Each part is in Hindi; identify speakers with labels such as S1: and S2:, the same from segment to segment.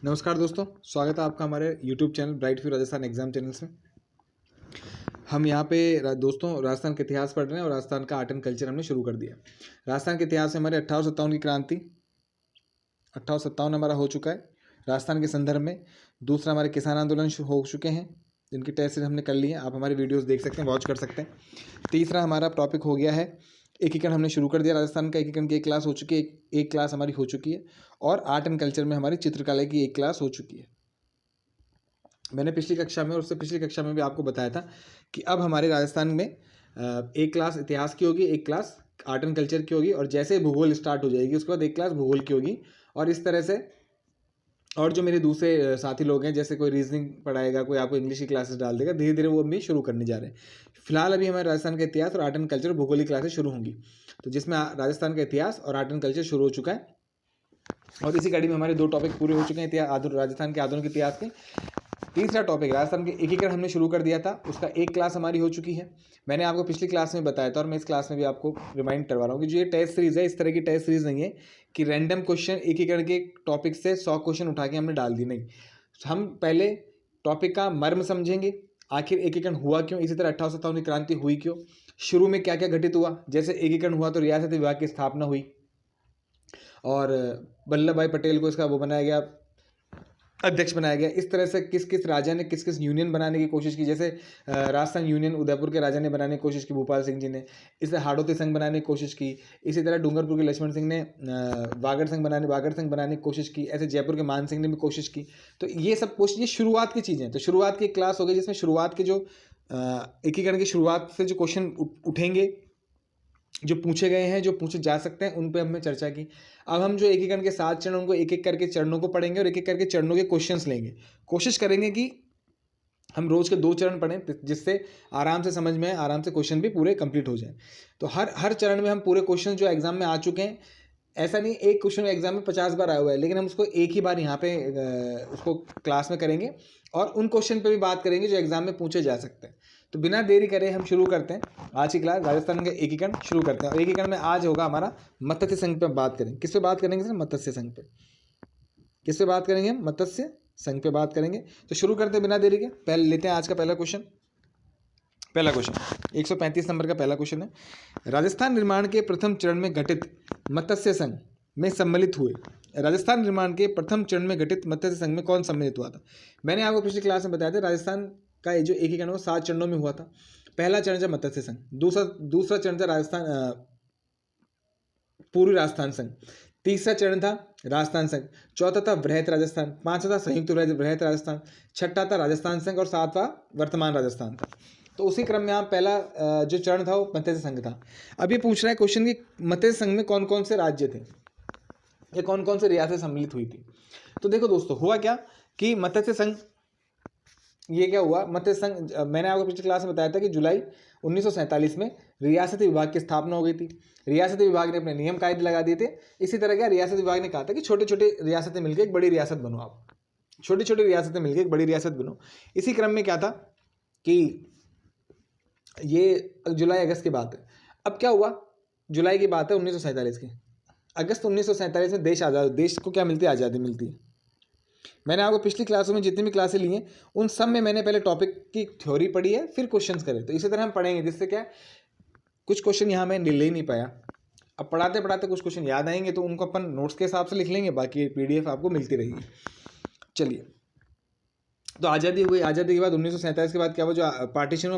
S1: नमस्कार दोस्तों, स्वागत है आपका हमारे YouTube channel bright few Rajasthan exam channels में। हम यहाँ पे दोस्तों राजस्थान के इतिहास पढ़ रहे हैं और राजस्थान का आर्ट एंड कल्चर हमने शुरू कर दिया। राजस्थान के इतिहास में हमारे 1857 की क्रांति 1857 हमारा हो चुका है राजस्थान के संदर्भ में। दूसरा हमारे किसान आंदोलन हो चुके हैं जिनकी टेस्ट हमने कर ली है, आप हमारी वीडियोज़ देख सकते हैं, वॉच कर सकते हैं। तीसरा हमारा टॉपिक हो गया है एकीकरण, हमने शुरू कर दिया। राजस्थान का एकीकरण की एक क्लास हो चुकी है, एक क्लास हमारी हो चुकी है। और आर्ट एंड कल्चर में हमारी चित्रकला की एक क्लास हो चुकी है। मैंने पिछली कक्षा में और उससे पिछली कक्षा में भी आपको बताया था कि अब हमारे राजस्थान में एक क्लास इतिहास की होगी, एक क्लास आर्ट एंड कल्चर की होगी, और जैसे भूगोल स्टार्ट हो जाएगी उसके बाद एक क्लास भूगोल की होगी। और इस तरह से और जो मेरे दूसरे साथी लोग हैं, जैसे कोई रीजनिंग पढ़ाएगा, कोई आपको इंग्लिश की क्लासेस डाल देगा, धीरे धीरे वो भी शुरू करने जा रहे हैं। फिलहाल अभी हमारे राजस्थान का इतिहास और आर्ट एंड कल्चर भूगोल की क्लासेस शुरू होंगी, तो जिसमें राजस्थान का इतिहास और आर्ट एंड कल्चर शुरू हो चुका है। और इसी कड़ी में हमारे दो टॉपिक पूरे हो चुके हैं राजस्थान के आधुनिक इतिहास के। तीसरा टॉपिक राजस्थान के एकीकरण हमने शुरू कर दिया था, उसका एक क्लास हमारी हो चुकी है। मैंने आपको पिछली क्लास में बताया था और मैं इस क्लास में भी आपको रिमाइंड करवा रहा हूँ कि जो ये टेस्ट सीरीज है, इस तरह की टेस्ट सीरीज नहीं है कि रैंडम क्वेश्चन एकीकरण के टॉपिक से 100 क्वेश्चन उठा के हमने डाल दी। नहीं, हम पहले टॉपिक का मर्म समझेंगे, आखिर एकीकरण हुआ क्यों, इसी तरह 1857 की क्रांति हुई क्यों, शुरू में क्या क्या घटित हुआ। जैसे एकीकरण हुआ तो रियासत विभाग की स्थापना हुई और वल्लभ भाई पटेल को इसका वो बनाया गया, अध्यक्ष बनाया गया। इस तरह से किस किस राजा ने किस किस यूनियन बनाने की कोशिश की। जैसे राजस्थान यूनियन उदयपुर के राजा ने बनाने की कोशिश की, भूपाल सिंह जी ने। इसे हाड़ौती संघ बनाने की कोशिश की। इसी तरह डूंगरपुर के लक्ष्मण सिंह ने वागड़ संघ बनाने की कोशिश की। ऐसे जयपुर के मान सिंह ने भी कोशिश की। तो ये सब कोशिश, ये शुरुआत की चीज़ें हैं। तो शुरुआत की क्लास हो गई जिसमें शुरुआत के जो एकीकरण की शुरुआत से जो क्वेश्चन उठेंगे, जो पूछे गए हैं, जो पूछे जा सकते हैं, उन पे हमने चर्चा की। अब हम जो एकीकरण के 7 चरण, उनको एक एक करके चरणों को पढ़ेंगे और एक एक करके चरणों के क्वेश्चंस लेंगे। कोशिश करेंगे कि हम रोज के 2 चरण पढ़ें, जिससे आराम से समझ में आए, आराम से क्वेश्चन भी पूरे कंप्लीट हो जाए। तो हर चरण में हम पूरे क्वेश्चन जो एग्जाम में आ चुके हैं, ऐसा नहीं एक क्वेश्चन एग्जाम में 50 बार आया हुआ है, लेकिन हम उसको एक ही बार यहाँ पे उसको क्लास में करेंगे और उन क्वेश्चन पे भी बात करेंगे जो एग्जाम में पूछे जा सकते हैं। तो बिना देरी करे हम शुरू करते हैं आज की क्लास। राजस्थान के एकीकरण शुरू करते हैं और एकीकरण में आज होगा हमारा मत्स्य संघ पे बात करेंगे। किस पे बात करेंगे सर? मत्स्य संघ पे। किस पे बात करेंगे हम? मत्स्य संघ पे बात करेंगे। तो शुरू करते हैं बिना देरी के। पहले लेते हैं आज का पहला क्वेश्चन 135 नंबर का पहला क्वेश्चन है। राजस्थान निर्माण के प्रथम चरण में घटित मत्स्य संघ में सम्मिलित हुए। राजस्थान निर्माण के प्रथम चरण में घटित मत्स्य संघ में कौन सम्मिलित हुआ था? मैंने आपको पिछली क्लास में बताया था राजस्थान का जो एकीकरण वो 7 चरणों में हुआ था। पहला चरण था मत्स्य संघ, दूसरा चरण था राजस्थान पूर्वी राजस्थान संघ, तीसरा चरण था राजस्थान संघ, चौथा था वृहत राजस्थान, पांचवा था संयुक्त वृहत राजस्थान, छठा था राजस्थान संघ और सातवां वर्तमान राजस्थान था। तो उसी क्रम में आप पहला जो चरण था वो मत्स्य संघ था। अब ये पूछ रहा है क्वेश्चन कि मत्स्य संघ में कौन कौन से राज्य थे या कौन कौन से रियासत सम्मिलित हुई थी। तो देखो दोस्तों, हुआ क्या कि मत्स्य संघ, ये क्या हुआ मत्स्य संघ, मैंने आपको पिछली क्लास में बताया था कि जुलाई 1947 में रियासती विभाग की स्थापना हो गई थी। रियासती विभाग ने अपने नियम कायदे लगा दिए थे। इसी तरह क्या रियासती विभाग ने कहा था कि छोटे छोटे रियासतें मिलकर एक बड़ी रियासत बनो, आप छोटी छोटी रियासतें मिलकर एक बड़ी रियासत बनो। इसी क्रम में क्या था कि ये जुलाई अगस्त की बात है। अब क्या हुआ, जुलाई की बात है 1947 की। अगस्त 1947 में देश आज़ाद, देश को क्या मिलती है? आज़ादी मिलती है। मैंने आपको पिछली क्लासों में जितनी भी क्लासें ली हैं उन सब में मैंने पहले टॉपिक की थ्योरी पढ़ी है, फिर क्वेश्चंस करे। तो इसी तरह हम पढ़ेंगे, जिससे क्या कुछ क्वेश्चन यहाँ मैं ले नहीं पाया, अब पढ़ाते पढ़ाते कुछ क्वेश्चन याद आएंगे तो उनको अपन नोट्स के हिसाब से लिख लेंगे, बाकी PDF आपको मिलती रहेगी। चलिए, तो आज़ादी हो गई। आज़ादी के बाद 1947 के बाद क्या हुआ, जो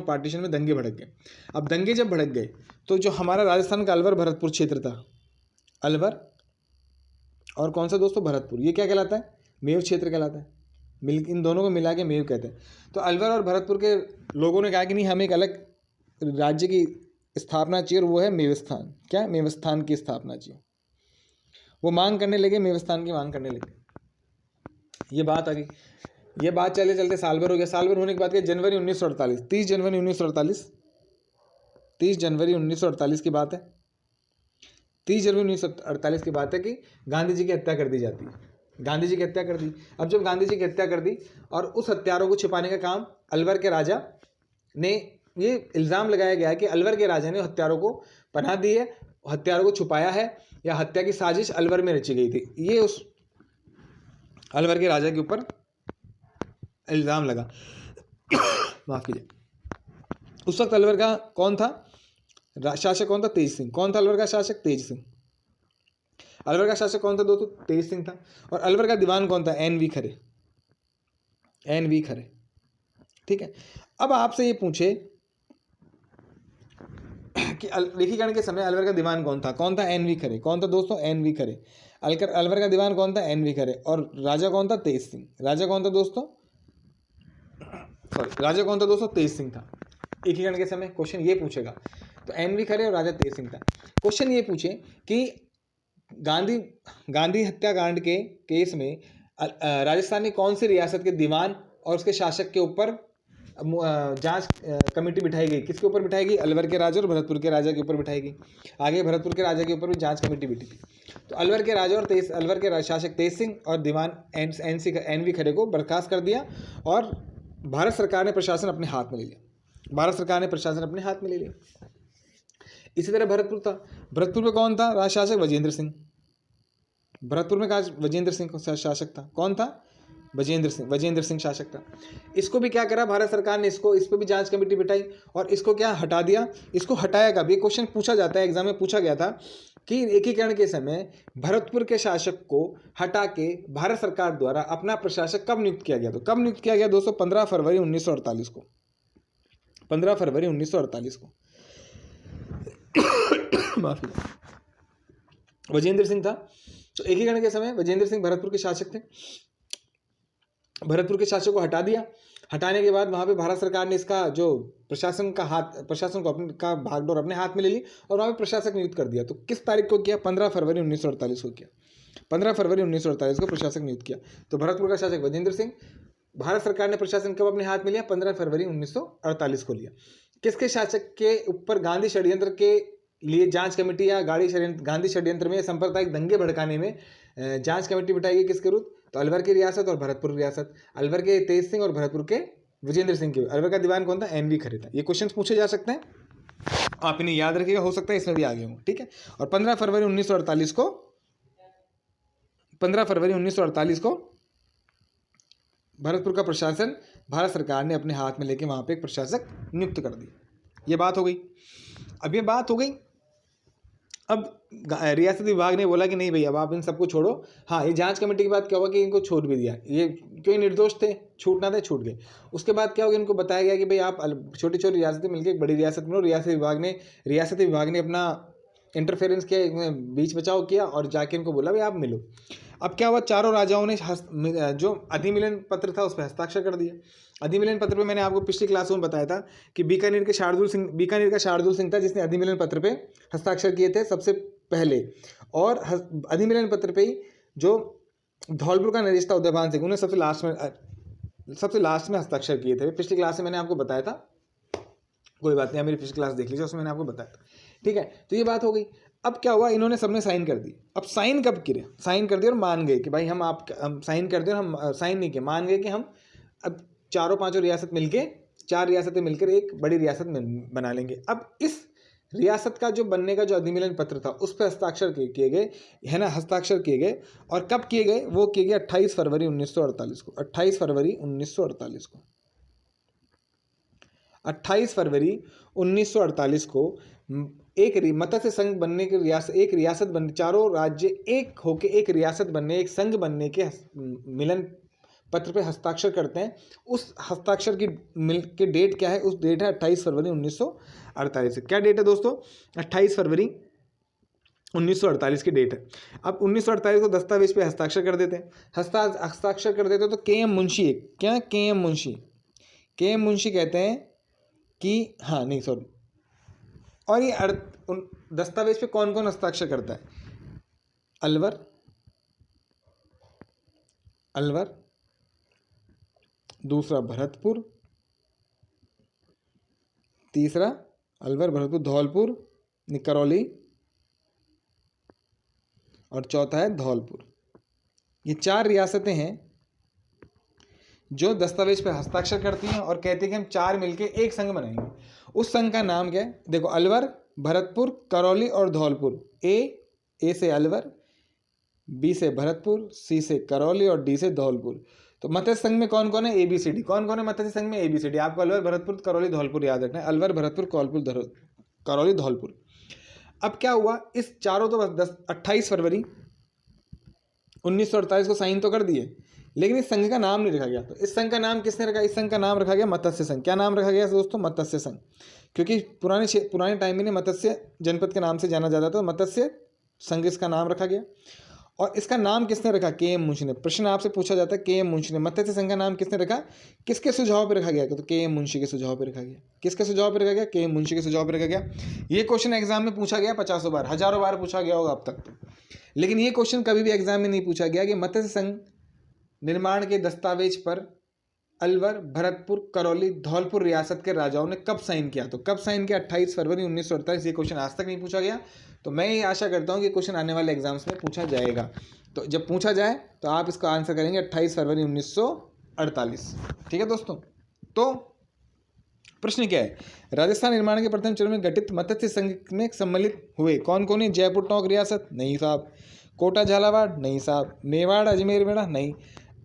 S1: पार्टीशन में दंगे भड़क गए। अब दंगे जब भड़क गए तो जो हमारा राजस्थान का अलवर भरतपुर क्षेत्र था, अलवर और कौन सा दोस्तों? भरतपुर, ये क्या कहलाता है? मेव क्षेत्र कहलाता है। इन दोनों को मिला के मेव कहते हैं। तो अलवर और भरतपुर के लोगों ने कहा कि नहीं, हमें एक अलग राज्य की स्थापना चाहिए और वो है मेवस्थान। क्या? मेवस्थान की स्थापना चाहिए। वो मांग करने लगे, मेवस्थान की मांग करने लगे। ये बात आ गई। ये बात चलते चलते साल भर हो गया। साल भर होने के बाद क्या, जनवरी 1948, 30 जनवरी 1948 की बात है। 30 जनवरी 1948 की बात है कि गांधी जी की हत्या कर दी जाती है। गांधी जी की हत्या कर दी। अब जब गांधी जी की हत्या कर दी और उस हत्यारों को छिपाने का काम अलवर के राजा ने, ये इल्ज़ाम लगाया गया है कि अलवर के राजा ने हत्यारों को पनाह दी है, हत्यारों को छुपाया है, या हत्या की साजिश अलवर में रची गई थी। ये उस अलवर के राजा के ऊपर इल्ज़ाम लगा। माफ़ कीजिए। उस वक्त अलवर का कौन था शासक, कौन था? तेज सिंह। कौन था अलवर का शासक? तेज सिंह। अलवर का शासक कौन था दोस्तों? तेज सिंह था। और अलवर का दीवान कौन था? NV खरे। NV खरे, ठीक है। अब आपसे ये पूछे कि लेखीकरण के समय अलवर का दीवान कौन था? कौन था? NV खरे। कौन था दोस्तों? NV खरे। अलवर का दीवान कौन था? NV खरे। और राजा कौन था? तेज सिंह। राजा कौन था दोस्तों? राजा कौन था दोस्तों? तेज सिंह था। एकीकरण के समय क्वेश्चन ये पूछेगा, तो NV खरे और राजा तेज सिंह था। क्वेश्चन ये पूछे कि गांधी हत्याकांड के केस में राजस्थान की कौन सी रियासत के दीवान और उसके शासक के ऊपर जांच कमेटी बिठाई गई? किसके ऊपर बिठाई गई? अलवर के राजा और भरतपुर के राजा के ऊपर बिठाई गई। आगे भरतपुर के राजा के ऊपर भी जांच कमेटी बिठी थी। तो अलवर के राजा और अलवर के शासक तेज सिंह और दीवान NV खरे को बर्खास्त कर दिया और भारत सरकार ने प्रशासन अपने हाथ में ले लिया। भारत सरकार ने प्रशासन अपने हाथ में ले लिया। इसी तरह भरतपुर था। भरतपुर में कौन था? राज शासक वजेंद्र सिंह। भरतपुर में वजेंद्र सिंह शासक था। कौन था? वजेंद्र सिंह शासक था। इसको भी क्या करा भारत सरकार ने? इस पर भी जांच कमेटी बिठाई और इसको क्या हटा दिया? इसको हटाया कब? ये क्वेश्चन पूछा जाता है, एग्जाम में पूछा गया था कि एकीकरण के समय भरतपुर के शासक को हटा के भारत सरकार द्वारा अपना प्रशासक कब नियुक्त किया गया? तो कब नियुक्त किया गया दोस्तों? 15 फरवरी 1948 को। 15 फरवरी 1948 को। माफी। वजेंद्र सिंह था। तो एकीकरण के समय वजेंद्र सिंह भरतपुर के शासक थे। भरतपुर के शासक को हटा दिया। हटाने के बाद वहां पे भारत सरकार ने इसका जो प्रशासन को अपने का भागडोर अपने हाथ में ले ली और वहां पे प्रशासक नियुक्त कर दिया। तो किस तारीख को किया? 15 फरवरी 1948 को किया। 15 फरवरी 1948 को प्रशासक नियुक्त किया। तो भरतपुर का शासक वजेंद्र सिंह। भारत सरकार ने प्रशासन कब अपने हाथ में लिया? 15 फरवरी 1948 को लिया। किसके शासक के ऊपर गांधी षड्यंत्र के लिए जांच कमेटी या गांधी षड्यंत्र में सांप्रदायिक दंगे भड़काने में जांच कमेटी बिठाई गई? किसके विरुद्ध? तो अलवर की रियासत और भरतपुर रियासत। अलवर के तेज सिंह और भरतपुर के वजेंद्र सिंह के। अलवर का दीवान कौन था? NV खरे था। ये क्वेश्चन पूछे जा सकते हैं, आप इन्हें याद रखिएगा, हो सकता है इसमें भी आगे हो, ठीक है। और 15 फरवरी 1948 को भरतपुर का प्रशासन भारत सरकार ने अपने हाथ में लेके वहां पे एक प्रशासक नियुक्त कर दिया। ये बात हो गई। अब ये बात हो गई, अब रियासती विभाग ने बोला कि नहीं भाई अब आप इन सबको छोड़ो। हाँ, ये जांच कमेटी के बाद क्या हुआ कि इनको छोड़ भी दिया। ये क्यों निर्दोष थे, छूटना था, छूट गए। उसके बाद क्या होगा, इनको बताया गया कि भाई आप छोटी छोटी रियासतें मिलकर एक बड़ी रियासत बनो। रियासती विभाग ने अपना इंटरफेरेंस किया, बीच बचाव किया और जाके इनको बोला भाई आप मिलो। अब क्या हुआ, चारों राजाओं ने जो अधिमिलन पत्र था उस पर हस्ताक्षर कर दिया। अधिमिलन पत्र पे मैंने आपको पिछली क्लासों में बताया था कि बीकानेर का शार्दुल सिंह था जिसने अधिमिलन पत्र पे हस्ताक्षर किए थे सबसे पहले। और अधिमिलन पत्र पे ही जो धौलपुर का नरेश था उदयभान सिंह, उन्हें सबसे लास्ट में हस्ताक्षर किए थे। पिछली क्लास में मैंने आपको बताया था, कोई बात नहीं, मेरी पिछली क्लास देख लीजिए, उसमें मैंने आपको बताया था, ठीक है। तो ये बात हो गई। अब क्या हुआ, इन्होंने सबने साइन कर दी। अब साइन कब किए? साइन कर दिए और मान गए कि भाई हम साइन कर दिए और हम साइन नहीं किए, मान गए कि हम अब चारों पांचों रियासत मिलके, 4 रियासतें मिलकर एक बड़ी रियासत बना लेंगे। अब इस रियासत का जो बनने का जो अधिमिलन पत्र था उस पर हस्ताक्षर किए गए, है ना, हस्ताक्षर किए गए। और कब किए गए? वो किए गए 28 फरवरी 1948 को। 28 फरवरी 1948 को 28 फरवरी 1948 को एक मत्स्य संघ बनने के एक रियासत बनने, चारों राज्य एक होके एक रियासत बनने, एक संघ बनने के मिलन पत्र पे हस्ताक्षर करते हैं। उस हस्ताक्षर की डेट क्या है? उस डेट है 28 फरवरी 1948। क्या डेट है दोस्तों? 28 फरवरी 1948 की डेट है। अब 1948 को दस्तावेज पे हस्ताक्षर कर देते हैं। हस्ताक्षर कर देते हैं तो के एम मुंशी कहते हैं कि हाँ नहीं सॉरी, और ये दस्तावेज पे कौन कौन हस्ताक्षर करता है? अलवर, दूसरा भरतपुर, तीसरा अलवर, भरतपुर, धौलपुर, करौली, और चौथा है धौलपुर। ये 4 रियासतें हैं जो दस्तावेज पे हस्ताक्षर करती हैं और कहती हैं कि हम 4 मिलके एक संघ बनाएंगे। उस संघ का नाम क्या है? देखो, अलवर, भरतपुर, करौली और धौलपुर। ए से अलवर, बी से भरतपुर, सी से करौली और डी से धौलपुर। तो मत्स्य संघ में कौन कौन है? ABCD। कौन कौन है मत्स्य संघ में? ABCD। आपको अलवर, भरतपुर, करौली, धौलपुर याद रखना है। अलवर, भरतपुर, करौली, धौलपुर। अब क्या हुआ, इस चारों तो बस 28 फरवरी 1948 को साइन तो कर दिए, लेकिन इस संघ का नाम नहीं रखा गया। तो इस संघ का नाम किसने रखा? इस संघ का नाम रखा गया मत्स्य संघ। क्या नाम रखा गया दोस्तों? मत्स्य संघ। क्योंकि पुराने टाइम में मत्स्य जनपद के नाम से जाना जाता था, तो मत्स्य संघ इसका नाम रखा गया। और इसका नाम किसने रखा? KM मुंशी ने। प्रश्न आपसे पूछा जाता है KM मुंशी ने मत्स्य संघ का नाम किसने रखा? किसके सुझाव पर रखा गया? तो KM मुंशी के सुझाव पर रखा गया। किसके सुझाव पर रखा गया? KM मुंशी के सुझाव पर रखा गया। ये क्वेश्चन एग्जाम में पूछा गया 50 बार, हजारों बार पूछा गया होगा अब तक तो, लेकिन ये क्वेश्चन कभी भी एग्जाम में नहीं पूछा गया कि मत्स्य संघ निर्माण के दस्तावेज पर अलवर, भरतपुर, करौली, धौलपुर रियासत के राजाओं ने कब साइन किया। तो कब साइन किया? 28 फरवरी 1948। ये क्वेश्चन आज तक नहीं पूछा गया, तो मैं ये आशा करता हूँ कि क्वेश्चन आने वाले एग्जाम्स में पूछा जाएगा। तो जब पूछा जाए तो आप इसका आंसर करेंगे 28 फरवरी 1948। ठीक है दोस्तों। तो प्रश्न क्या है? राजस्थान निर्माण के प्रथम चरण में गठित मत्स्य संघ में सम्मिलित हुए कौन कौन है? जयपुर टोंक रियासत? नहीं साहब। कोटा झालावाड़? नहीं साहब। मेवाड़, अजमेर, मेड़ा? नहीं।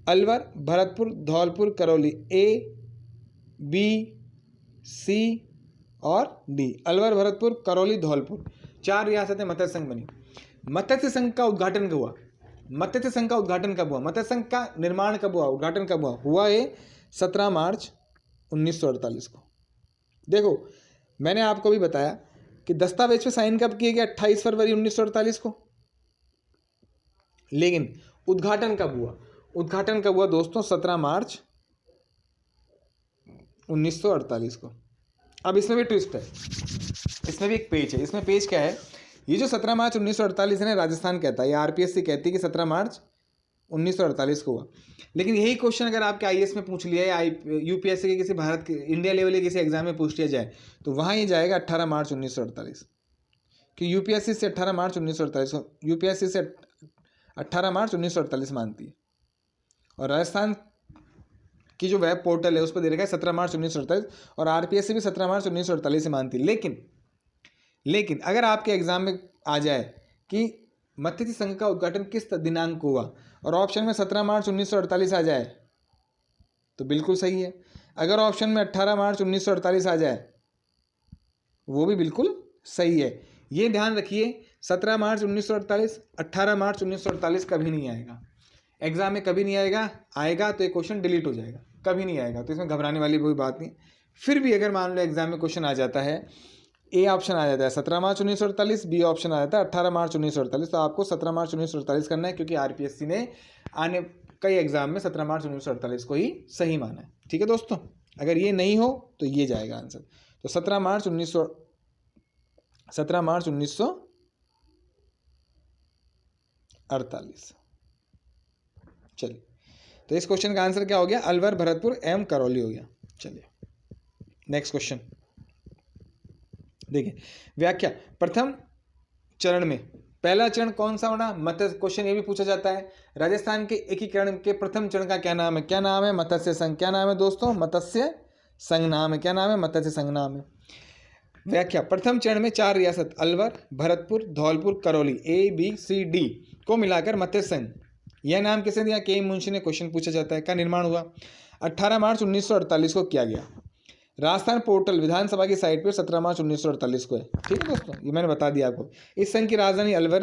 S1: Alwar, Bharatpur, Dholpur, Karauli. A, B, C और D। अलवर, भरतपुर, करौली, धौलपुर, 4 रियासतें मत्स्य संघ बनी। मत्स्य संघ का उद्घाटन कब हुआ? मत्स्य संघ का उद्घाटन कब हुआ? मत्स्य संघ का निर्माण कब हुआ? उद्घाटन कब हुआ? हुआ है 17 मार्च 1948 को। देखो, मैंने आपको भी बताया कि दस्तावेज पे साइन कब किए गए? 28 फरवरी 1948 को। लेकिन उद्घाटन कब हुआ? उद्घाटन कब हुआ दोस्तों? 17 मार्च 1948 को। अब इसमें भी ट्विस्ट है, इसमें भी एक पेज है। इसमें पेज क्या है? ये जो 17 मार्च 1948 है ना, राजस्थान कहता है, ये RPSC कहती है कि 17 मार्च 1948 को हुआ। लेकिन यही क्वेश्चन अगर आपके IAS में पूछ लिया है, UPSC के किसी भारत के इंडिया लेवल के किसी एग्जाम में पूछ लिया जाए, तो वहाँ ये जाएगा 18 मार्च 1948। कि UPSC से 18 मार्च 1948 को, UPSC से 18 मार्च 1948 मानती है, और राजस्थान की जो वेब पोर्टल है उस पर दे रखा है 17 मार्च 1948, और RPSC भी 17 मार्च 1948 से मानती है। लेकिन अगर आपके एग्जाम में आ जाए कि मत्स्य संघ का उद्घाटन किस दिनांक को हुआ, और ऑप्शन में 17 मार्च 1948 आ जाए, तो बिल्कुल सही है। अगर ऑप्शन में 18 मार्च 1948 आ जाए, वो भी बिल्कुल सही है। ये ध्यान रखिए, 17 मार्च 1948, 18 मार्च 1948 कभी नहीं आएगा एग्जाम में, कभी नहीं आएगा। आएगा तो ये क्वेश्चन डिलीट हो जाएगा, कभी नहीं आएगा। तो इसमें घबराने वाली कोई बात नहीं। फिर भी अगर मान लो एग्जाम में क्वेश्चन आ जाता है, A ऑप्शन आ जाता है 17 मार्च 1948, B ऑप्शन आ जाता है 18 मार्च 1948, तो आपको 17 मार्च 1948 करना है, क्योंकि RPSC ने आने कई एग्जाम में 17 मार्च 1948 को ही सही माना है। ठीक है दोस्तों, अगर ये नहीं हो तो ये जाएगा आंसर। तो 17 मार्च 1948। चलिए, तो इस क्वेश्चन का आंसर क्या हो गया? अलवर, भरतपुर एवं करौली हो गया। चलिए नेक्स्ट क्वेश्चन देखिए। व्याख्या। प्रथम चरण में पहला चरण कौन सा होना? मत्स्य। क्वेश्चन ये भी पूछा जाता है, राजस्थान के एकीकरण के प्रथम चरण का क्या नाम है? क्या नाम है? मत्स्य संघ। क्या नाम है दोस्तों? मत्स्य संघ नाम है। क्या नाम है? मत्स्य संघ नाम है। व्याख्या। प्रथम चरण में 4 रियासत अलवर, भरतपुर, धौलपुर, करौली ABCD को मिलाकर मत्स्य संघ, यह नाम किसने दिया? KM मुंशी ने। क्वेश्चन पूछा जाता है, का निर्माण हुआ 18 मार्च 1948 को किया गया। राजस्थान पोर्टल विधानसभा की साइट पर 17 मार्च 1948 को है। ठीक है दोस्तों, ये मैंने बता दिया आपको। इस संघ की राजधानी अलवर,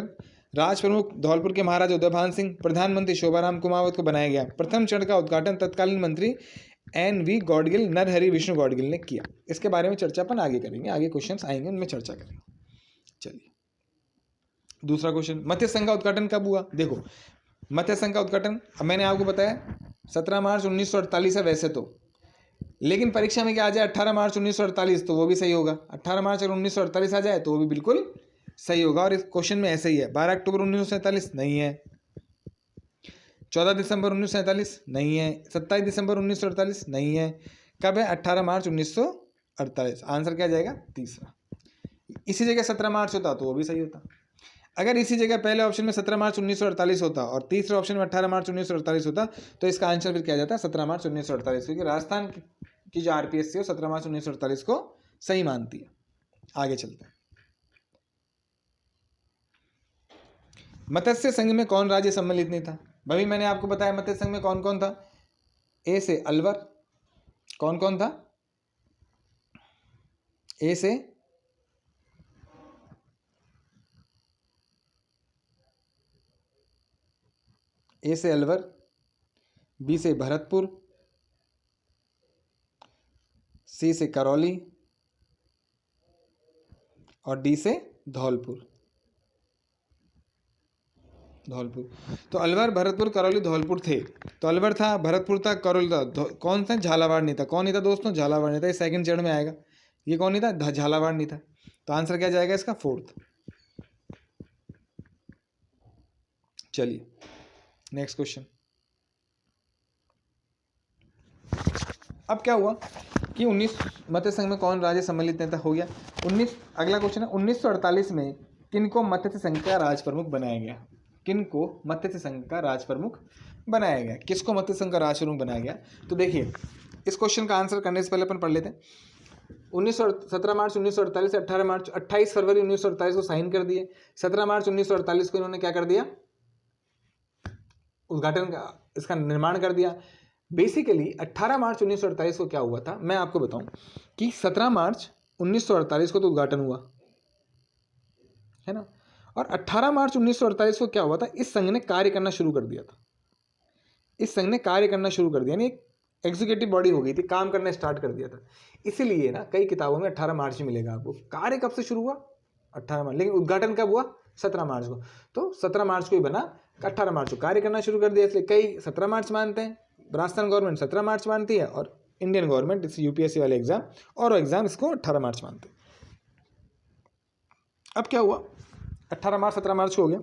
S1: राज प्रमुख धौलपुर के महाराजा उदयभान सिंह, प्रधानमंत्री शोभाराम कुमावत को बनाया गया। प्रथम चरण का उद्घाटन तत्कालीन मंत्री NV गौडगिल, नरहरि विष्णु गौडगिल ने किया। इसके बारे में चर्चा अपन आगे करेंगे, आगे क्वेश्चंस आएंगे उनमें चर्चा करेंगे। चलिए दूसरा क्वेश्चन, मत्स्य संघ का उद्घाटन कब हुआ? देखो, मत्स्य संघ का उद्घाटन अब मैंने आपको बताया 17 मार्च 1948 है वैसे तो, लेकिन परीक्षा में क्या आ जाए 18 मार्च 1948, तो वो भी सही होगा। 18 मार्च अगर 1948 आ जाए तो वो भी बिल्कुल सही होगा। और इस क्वेश्चन में ऐसे ही है, 12 अक्टूबर 1947 नहीं है, 14 दिसंबर 1947 नहीं है, 27 दिसंबर 1948 नहीं है। कब है? 18 मार्च 1948। आंसर क्या जाएगा? तीसरा। इसी जगह 17 मार्च होता तो वो भी सही होता। अगर इसी जगह पहले ऑप्शन में 17 मार्च 1948 होता और तीसरे ऑप्शन में 18 मार्च 1948 होता, तो इसका आंसर फिर क्या जाता है? 17 मार्च 1948, क्योंकि राजस्थान की जो RPSC है 17 मार्च 1948 को सही मानती है। आगे चलते हैं। मत्स्य संघ में कौन राज्य सम्मिलित नहीं था? भाई मैंने आपको बताया मत्स्य संघ में कौन कौन था। ए से अलवर, कौन कौन था? ए से अलवर, बी से भरतपुर, सी से करौली और डी से धौलपुर। तो अलवर, भरतपुर, करौली, धौलपुर थे। तो अलवर था, भरतपुर था, करौली था, कौन था? झालावाड़ नहीं था। कौन नहीं था दोस्तों? झालावाड़ नहीं था। ये सेकंड चरण में आएगा। ये कौन नहीं था? झालावाड़ नहीं था। तो आंसर क्या जाएगा इसका? फोर्थ। चलिए नेक्स्ट क्वेश्चन। अब क्या हुआ कि 19 मत्स्य संघ में कौन राज्य सम्मिलित नेता हो गया? 19, अगला क्वेश्चन है 1948 में किनको मत्स्य संघ का राज प्रमुख बनाया गया? किनको मत्स्य संघ का राज प्रमुख बनाया गया? किसको मत्स्य संघ का राज प्रमुख बनाया गया? तो देखिए इस क्वेश्चन का आंसर करने से पहले अपन पढ़ लेते हैं। 17 मार्च 1948 से 28 फरवरी 1948 को साइन कर दिए। 17 मार्च 1948 को इन्होंने क्या कर दिया? उद्घाटन का, इसका निर्माण कर दिया। बेसिकली 18 मार्च 1948 को क्या हुआ था मैं आपको बताऊं कि 17 मार्च 1948 को तो उद्घाटन हुआ है ना, और 18 मार्च 1948 को क्या हुआ था? इस संघ ने कार्य करना शुरू कर दिया था। इस संघ ने कार्य करना शुरू कर दिया, यानी एक एग्जीक्यूटिव बॉडी हो गई थी, काम करना स्टार्ट कर दिया था। इसीलिए ना कई किताबों में 18 मार्च में मिलेगा आपको। कार्य कब से शुरू हुआ? 18 मार्च, लेकिन उद्घाटन कब हुआ? 17 मार्च को। तो 17 मार्च को ही बना, 18 मार्च को कार्य करना शुरू कर दिया। इसलिए कई 17 मार्च मानते हैं, राजस्थान गवर्नमेंट 17 मार्च मानती है, और इंडियन गवर्नमेंट इस यूपीएससी वाले एग्जाम और एग्जाम इसको 18 मार्च मानते हैं। अब क्या हुआ? 18 मार्च 17 मार्च को हो गया।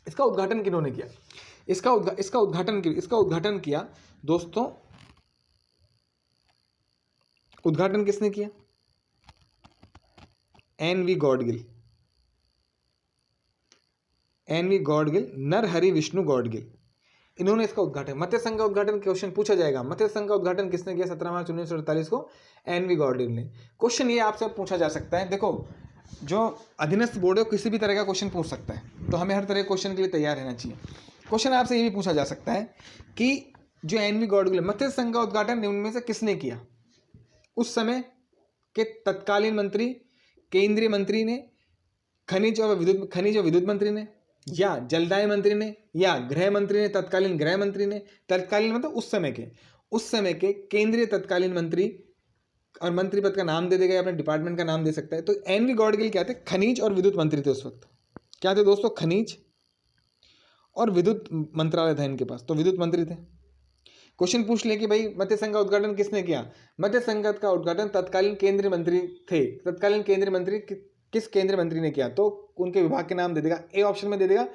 S1: इसका उद्घाटन किन्होंने किया? इसका उद्घाटन किया दोस्तों, उद्घाटन किसने किया? एन.वी. गॉडगिल, नरहरि विष्णु गॉडगिल, इन्होंने इसका उद्घाटन। मत्स्य संघ का उद्घाटन क्वेश्चन पूछा जाएगा। मत्स्य संघ का उद्घाटन किसने किया 17 मार्च 1948 को? एन.वी. गॉडगिल ने। क्वेश्चन ये आपसे पूछा जा सकता है, देखो जो अधीनस्थ बोर्ड है किसी भी तरह का क्वेश्चन पूछ सकता है, तो हमें हर तरह के क्वेश्चन के लिए तैयार रहना चाहिए। क्वेश्चन आपसे ये भी पूछा जा सकता है कि जो एन.वी. गॉडगिल, मत्स्य संघ का उद्घाटन निम्न में से किसने किया? उस समय के तत्कालीन मंत्री, केंद्रीय मंत्री ने, खनिज और विद्युत मंत्री ने, या जलदाय मंत्री ने, या गृह मंत्री ने, तत्कालीन गृह मंत्री ने। तत्कालीन मतलब उस समय के केंद्रीय तत्कालीन मंत्री, और मंत्री पद का नाम दे देगा या अपने डिपार्टमेंट का नाम दे सकता है। तो एन.वी. गॉडगिल क्या थे? खनिज और विद्युत मंत्री थे उस वक्त। क्या थे दोस्तों? खनिज और विद्युत मंत्रालय था इनके पास, तो विद्युत मंत्री थे। क्वेश्चन पूछ ले कि भाई मत्स्य संघ का उद्घाटन किसने किया? मत्स्य संघ का उद्घाटन तत्कालीन केंद्रीय मंत्री थे। तत्कालीन केंद्रीय मंत्री किस केंद्रीय मंत्री ने किया? तो उनके विभाग के नाम दे देगा। ए ऑप्शन में दे देगा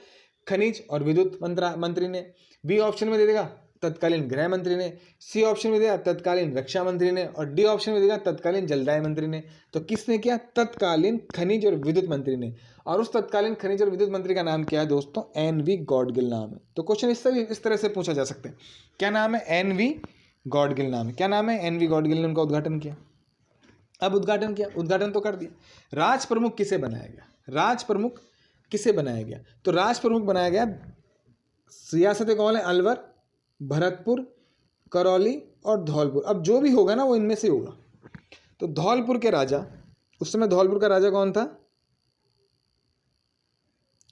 S1: खनिज और विद्युत मंत्री ने, बी ऑप्शन में दे देगा तत्कालीन गृह मंत्री ने, सी ऑप्शन में देगा तत्कालीन रक्षा मंत्री ने, और डी ऑप्शन में देगा तत्कालीन जलदाय मंत्री ने। तो किसने किया? तत्कालीन खनिज और विद्युत मंत्री ने। और उस तत्कालीन खनिज और विद्युत मंत्री का नाम क्या है दोस्तों? एन.वी. गॉडगिल नाम है। तो क्वेश्चन इस तरह से पूछा जा सकता है। क्या नाम है? एन.वी. गॉडगिल नाम है। क्या नाम है? एन.वी. गॉडगिल ने उनका उद्घाटन किया। अब उद्घाटन किया, उद्घाटन तो कर दिया। राज प्रमुख किसे बनाया गया? राज प्रमुख किसे बनाया गया? तो राज प्रमुख बनाया गया, रियासतें कौन है? अलवर, भरतपुर, करौली और धौलपुर। अब जो भी होगा ना वो इनमें से होगा। तो धौलपुर के राजा, उस समय धौलपुर का राजा कौन था?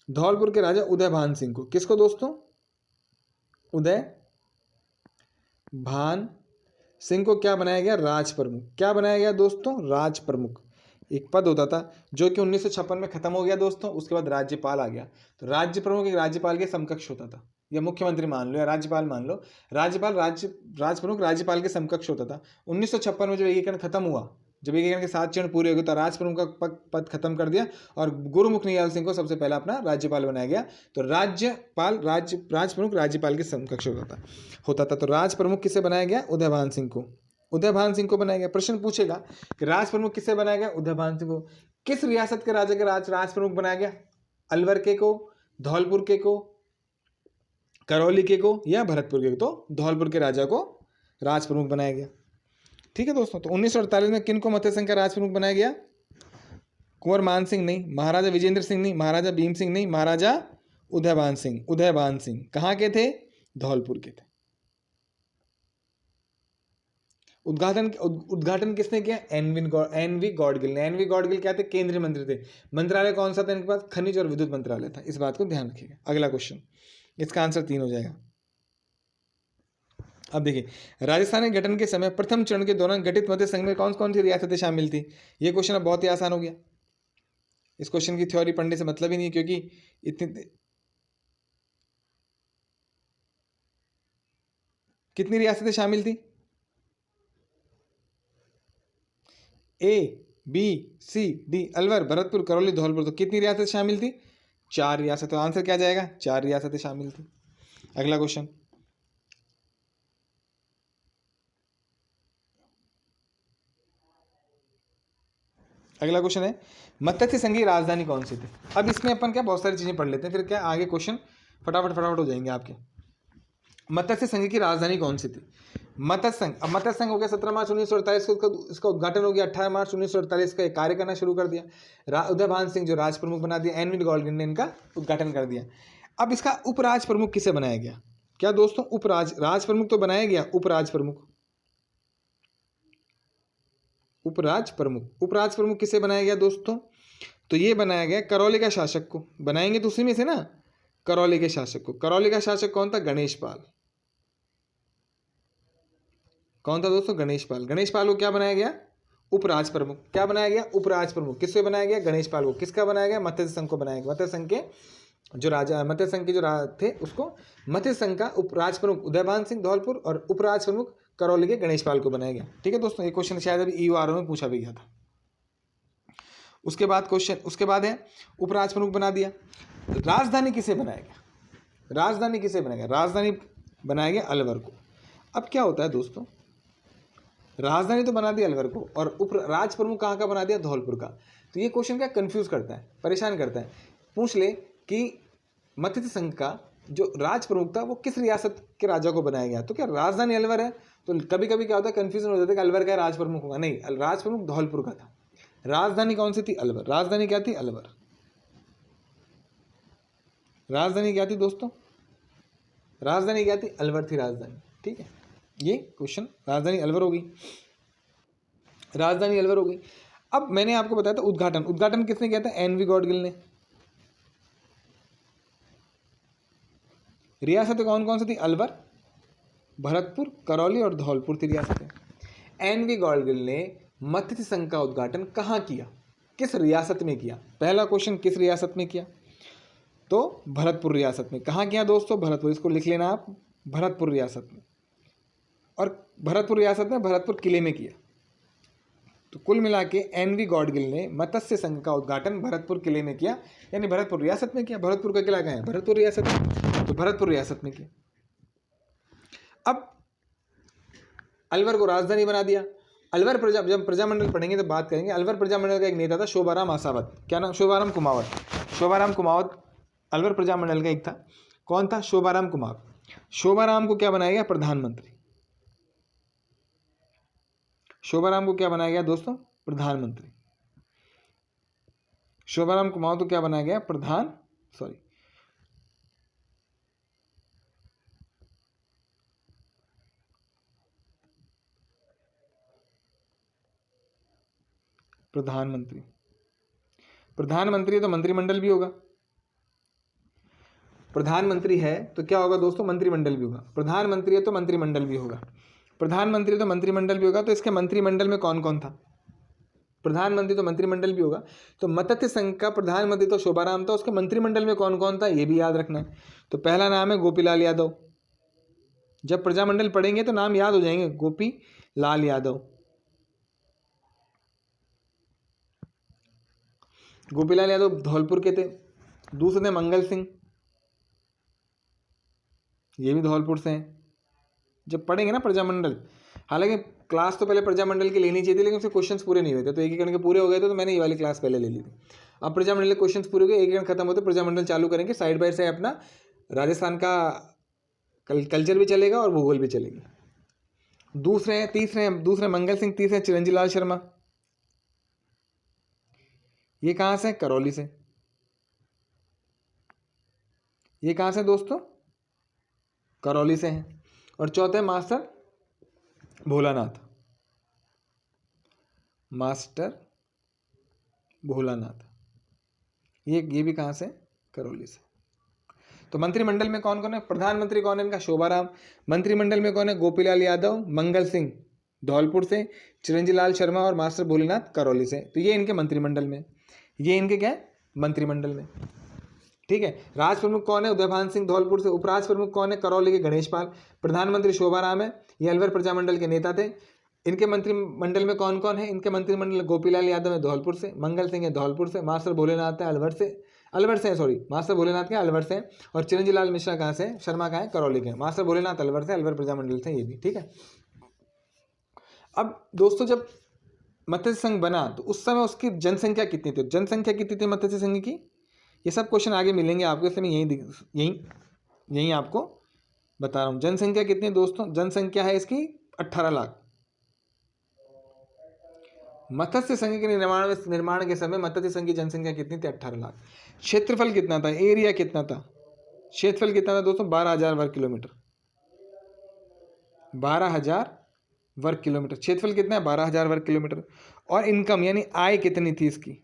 S1: धौलपुर के राजा उदय भान सिंह को, किसको दोस्तों? उदय भान सिंह को क्या बनाया गया? राज प्रमुख। क्या बनाया गया दोस्तों? राज प्रमुख। एक पद होता था जो कि 1956 में खत्म हो गया दोस्तों। उसके बाद राज्यपाल आ गया। तो राज्य प्रमुख एक राज्यपाल के समकक्ष होता था, या मुख्यमंत्री मान लो या राज्यपाल मान लो। राज प्रमुख राज्यपाल के समकक्ष होता था। 1956 में जब एकीकरण खत्म हुआ, जब एकीकरण के 7 चरण पूरे हो गए, तो राज प्रमुख का पद खत्म कर दिया और गुरुमुख निहाल सिंह को सबसे पहला अपना राज्यपाल बनाया गया। तो राज प्रमुख राज्यपाल के समकक्ष होता था। तो राज प्रमुख किसे बनाया गया? उदय भान सिंह को। उदय भान सिंह को बनाया गया। प्रश्न पूछेगा कि राज प्रमुख किसे बनाया गया? उदय भान सिंह को। किस रियासत के राजा के राज प्रमुख बनाया गया? अलवर के को, धौलपुर के को, करौली के को, या भरतपुर के को? तो धौलपुर के राजा को राज प्रमुख बनाया गया। ठीक है दोस्तों। तो 1948 में किन को मत्स्य संघ का राज प्रमुख बनाया गया? कुंवर मान सिंह नहीं, महाराजा विजेंद्र सिंह नहीं, महाराजा भीम सिंह नहीं, महाराजा उदयभान सिंह कहाँ के थे? धौलपुर के थे। उद्घाटन किसने किया? एनवी गॉडगिल ने। एनवी गॉडगिल क्या थे? केंद्रीय मंत्री थे। मंत्रालय कौन सा था इनके पास? खनिज और विद्युत मंत्रालय था। इस बात को ध्यान रखिएगा। अगला क्वेश्चन, इसका आंसर 3 हो जाएगा। अब देखिए, राजस्थान के गठन के समय प्रथम चरण के दौरान गठित मध्य संघ में कौन कौन सी रियासतें शामिल थी? ये क्वेश्चन अब बहुत ही आसान हो गया। इस क्वेश्चन की थ्योरी पढ़ने से मतलब ही नहीं, क्योंकि इतनी कितनी रियासतें शामिल थी? A B C D, Alwar, Bharatpur, Karauli, Dholpur. तो कितनी रियासतें शामिल थी? 4 रियासतें। आंसर क्या जाएगा? 4 रियासतें शामिल थी। अगला क्वेश्चन, अगला क्वेश्चन है मत्स्य संघ की राजधानी कौन सी थी? अब इसमें अपन क्या बहुत सारी चीजें पढ़ लेते हैं, फिर क्या आगे क्वेश्चन फटाफट हो जाएंगे आपके। मत्स्य संघ की राजधानी कौन सी थी? मत्स्य संघ, अब मत्स्य संघ हो गया 17 मार्च 1948 को, इसका उद्घाटन हो गया 18 मार्च 1948 का, कार्य करना शुरू कर दिया। उदयभान सिंह जो राज प्रमुख बना दिया, एनवी गॉडगिल ने इनका उद्घाटन कर दिया। अब इसका उपराज प्रमुख किसे बनाया गया? क्या दोस्तों? राज प्रमुख तो बनाया गया, उपराज प्रमुख किसे बनाया गया दोस्तों? तो ये बनाया गया करौली का शासक को। बनाएंगे तो उसी में से ना, करौली के शासक को। करौली का शासक कौन था? गणेश पाल। कौन था दोस्तों? गणेश पाल। गणेश पाल को क्या बनाया गया? उपराज प्रमुख। क्या बनाया गया? उपराज प्रमुख। किससे बनाया गया? गणेश पाल को। किसका बनाया गया? मत्स्य संघ को बनाया गया। मत्स्य संघ के जो थे उसको, मत्स्य संघ का उपराज प्रमुख उदयभान सिंह धौलपुर और उपराज प्रमुख करौली के गणेश पाल को बनाया गया। ठीक है दोस्तों, ये क्वेश्चन शायद अभी ईओआरओ में पूछा भी गया था। उसके बाद है उपराज प्रमुख बना दिया। राजधानी किसे बनाया गया? राजधानी बनाया गया अलवर को। अब क्या होता है दोस्तों, राजधानी तो बना दी अलवर को और राज प्रमुख कहाँ का बना दिया? धौलपुर का। तो ये क्वेश्चन क्या कंफ्यूज करता है, परेशान करता है। पूछ ले कि मत्स्य संघ का जो राज प्रमुख था वो किस रियासत के राजा को बनाया गया, तो क्या राजधानी अलवर है? तो कभी कभी क्या होता है, कंफ्यूजन हो जाता है कि अलवर का राज प्रमुख होगा। नहीं, राज प्रमुख धौलपुर का था। राजधानी कौन सी थी? अलवर। राजधानी क्या थी? अलवर। राजधानी क्या थी दोस्तों? राजधानी क्या थी? अलवर थी राजधानी। ठीक है, ये क्वेश्चन राजधानी अलवर हो गई। अब मैंने आपको बताया था उद्घाटन किसने किया था? एनवी गॉडगिल ने। रियासतें कौन कौन सी थी? अलवर, भरतपुर, करौली और धौलपुर थी रियासतें। एनवी गॉडगिल ने मत्स्य संघ का उद्घाटन कहाँ किया? किस रियासत में किया? पहला क्वेश्चन, किस रियासत में किया? तो भरतपुर रियासत में। कहाँ किया दोस्तों? भरतपुर। इसको लिख लेना आप, भरतपुर रियासत में। और भरतपुर रियासत में भरतपुर किले में किया। तो कुल मिला के एनवी गॉडगिल ने मत्स्य संघ का उद्घाटन भरतपुर किले में किया, यानी भरतपुर रियासत में किया। भरतपुर का किला कहाँ है? भरतपुर रियासत में। तो भरतपुर रियासत में किया। अब अलवर को राजधानी बना दिया। जब प्रजामंडल पढ़ेंगे तो बात करेंगे। अलवर प्रजामंडल का एक नेता था शोभाराम आसावत। क्या नाम? शोभाराम कुमावत अलवर प्रजामंडल का एक था। कौन था? शोभाराम कुमावत। शोभाराम को क्या बनाया गया? प्रधानमंत्री। शोभाराम को क्या बनाया गया दोस्तों? प्रधानमंत्री। शोभाराम कुमावत को क्या बनाया गया? प्रधानमंत्री है तो मंत्रिमंडल भी होगा। प्रधानमंत्री है तो क्या होगा दोस्तों? मंत्रिमंडल भी होगा। प्रधानमंत्री है तो मंत्रिमंडल भी होगा। तो इसके मंत्रिमंडल में कौन कौन था? प्रधानमंत्री तो मंत्रिमंडल भी होगा। तो मत्स्य संघ का प्रधानमंत्री तो शोभाराम था, उसके मंत्रिमंडल में कौन कौन था ये भी याद रखना है। तो पहला नाम है गोपीलाल यादव। जब प्रजामंडल पढ़ेंगे तो नाम याद हो जाएंगे। गोपीलाल यादव। धौलपुर के थे। दूसरे थे मंगल सिंह, ये भी धौलपुर से हैं। जब पढ़ेंगे ना प्रजामंडल, हालांकि क्लास तो पहले प्रजामंडल की लेनी चाहिए थी, लेकिन उससे क्वेश्चंस पूरे नहीं हुए थे, तो एक करके पूरे हो गए थे, तो मैंने ये वाली क्लास पहले ले ली थी। अब प्रजामंडल के क्वेश्चंस पूरे हो गए, एक खत्म होते प्रजामंडल चालू करेंगे। साइड बाय साइड अपना राजस्थान का कल्चर भी चलेगा और भूगोल भी चलेगी। दूसरे मंगल सिंह, तीसरे चिरंजी लाल शर्मा। ये कहाँ से? करौली से। ये कहाँ से दोस्तों? करौली से हैं। और चौथे है मास्टर भोलानाथ, मास्टर भोलानाथ, ये भी कहाँ से? करौली से। तो मंत्रिमंडल में कौन कौन है? प्रधानमंत्री कौन है इनका? शोभाराम। मंत्रिमंडल में कौन है? गोपीलाल यादव, मंगल सिंह धौलपुर से, चिरंजी लाल शर्मा और मास्टर भोलेनाथ करौली से। तो ये इनके मंत्रिमंडल में, ये इनके क्या है? मंत्रिमंडल में। ठीक है। राज प्रमुख कौन है? उदयभान सिंह धौलपुर से। उपराज प्रमुख कौन है? करौली के गणेश पाल। प्रधानमंत्री शोभाराम है, ये अलवर प्रजामंडल के नेता थे। इनके मंत्रिमंडल में कौन कौन है? इनके मंत्रिमंडल गोपीलाल यादव है धौलपुर से, मंगल सिंह है धौलपुर से, मास्टर भोलेनाथ है अलवर से सॉरी मास्टर भोलेनाथ के अलवर से, और चिरंजी लाल मिश्रा कहाँ से? शर्मा कहाँ है? करौली के। मास्टर भोलेनाथ अलवर से, अलवर प्रजामंडल से, ये भी ठीक है। अब दोस्तों जब मत्स्य संघ बना तो उस समय उसकी जनसंख्या कितनी थी? जनसंख्या कितनी थी मत्स्य संघ की? ये सब क्वेश्चन आगे मिलेंगे आपको, इसलिए मैं यहीं आपको बता रहा हूँ। जनसंख्या कितनी है दोस्तों? जनसंख्या है इसकी 18 लाख। मत्स्य संघ के निर्माण के समय मत्स्य संघ की जनसंख्या कितनी थी? 18 लाख। क्षेत्रफल कितना था? एरिया कितना था? क्षेत्रफल कितना था दोस्तों? 12,000 वर्ग किलोमीटर। 12,000 वर्ग किलोमीटर क्षेत्रफल कितना है? 12,000 वर्ग किलोमीटर। और इनकम यानी आय कितनी थी इसकी?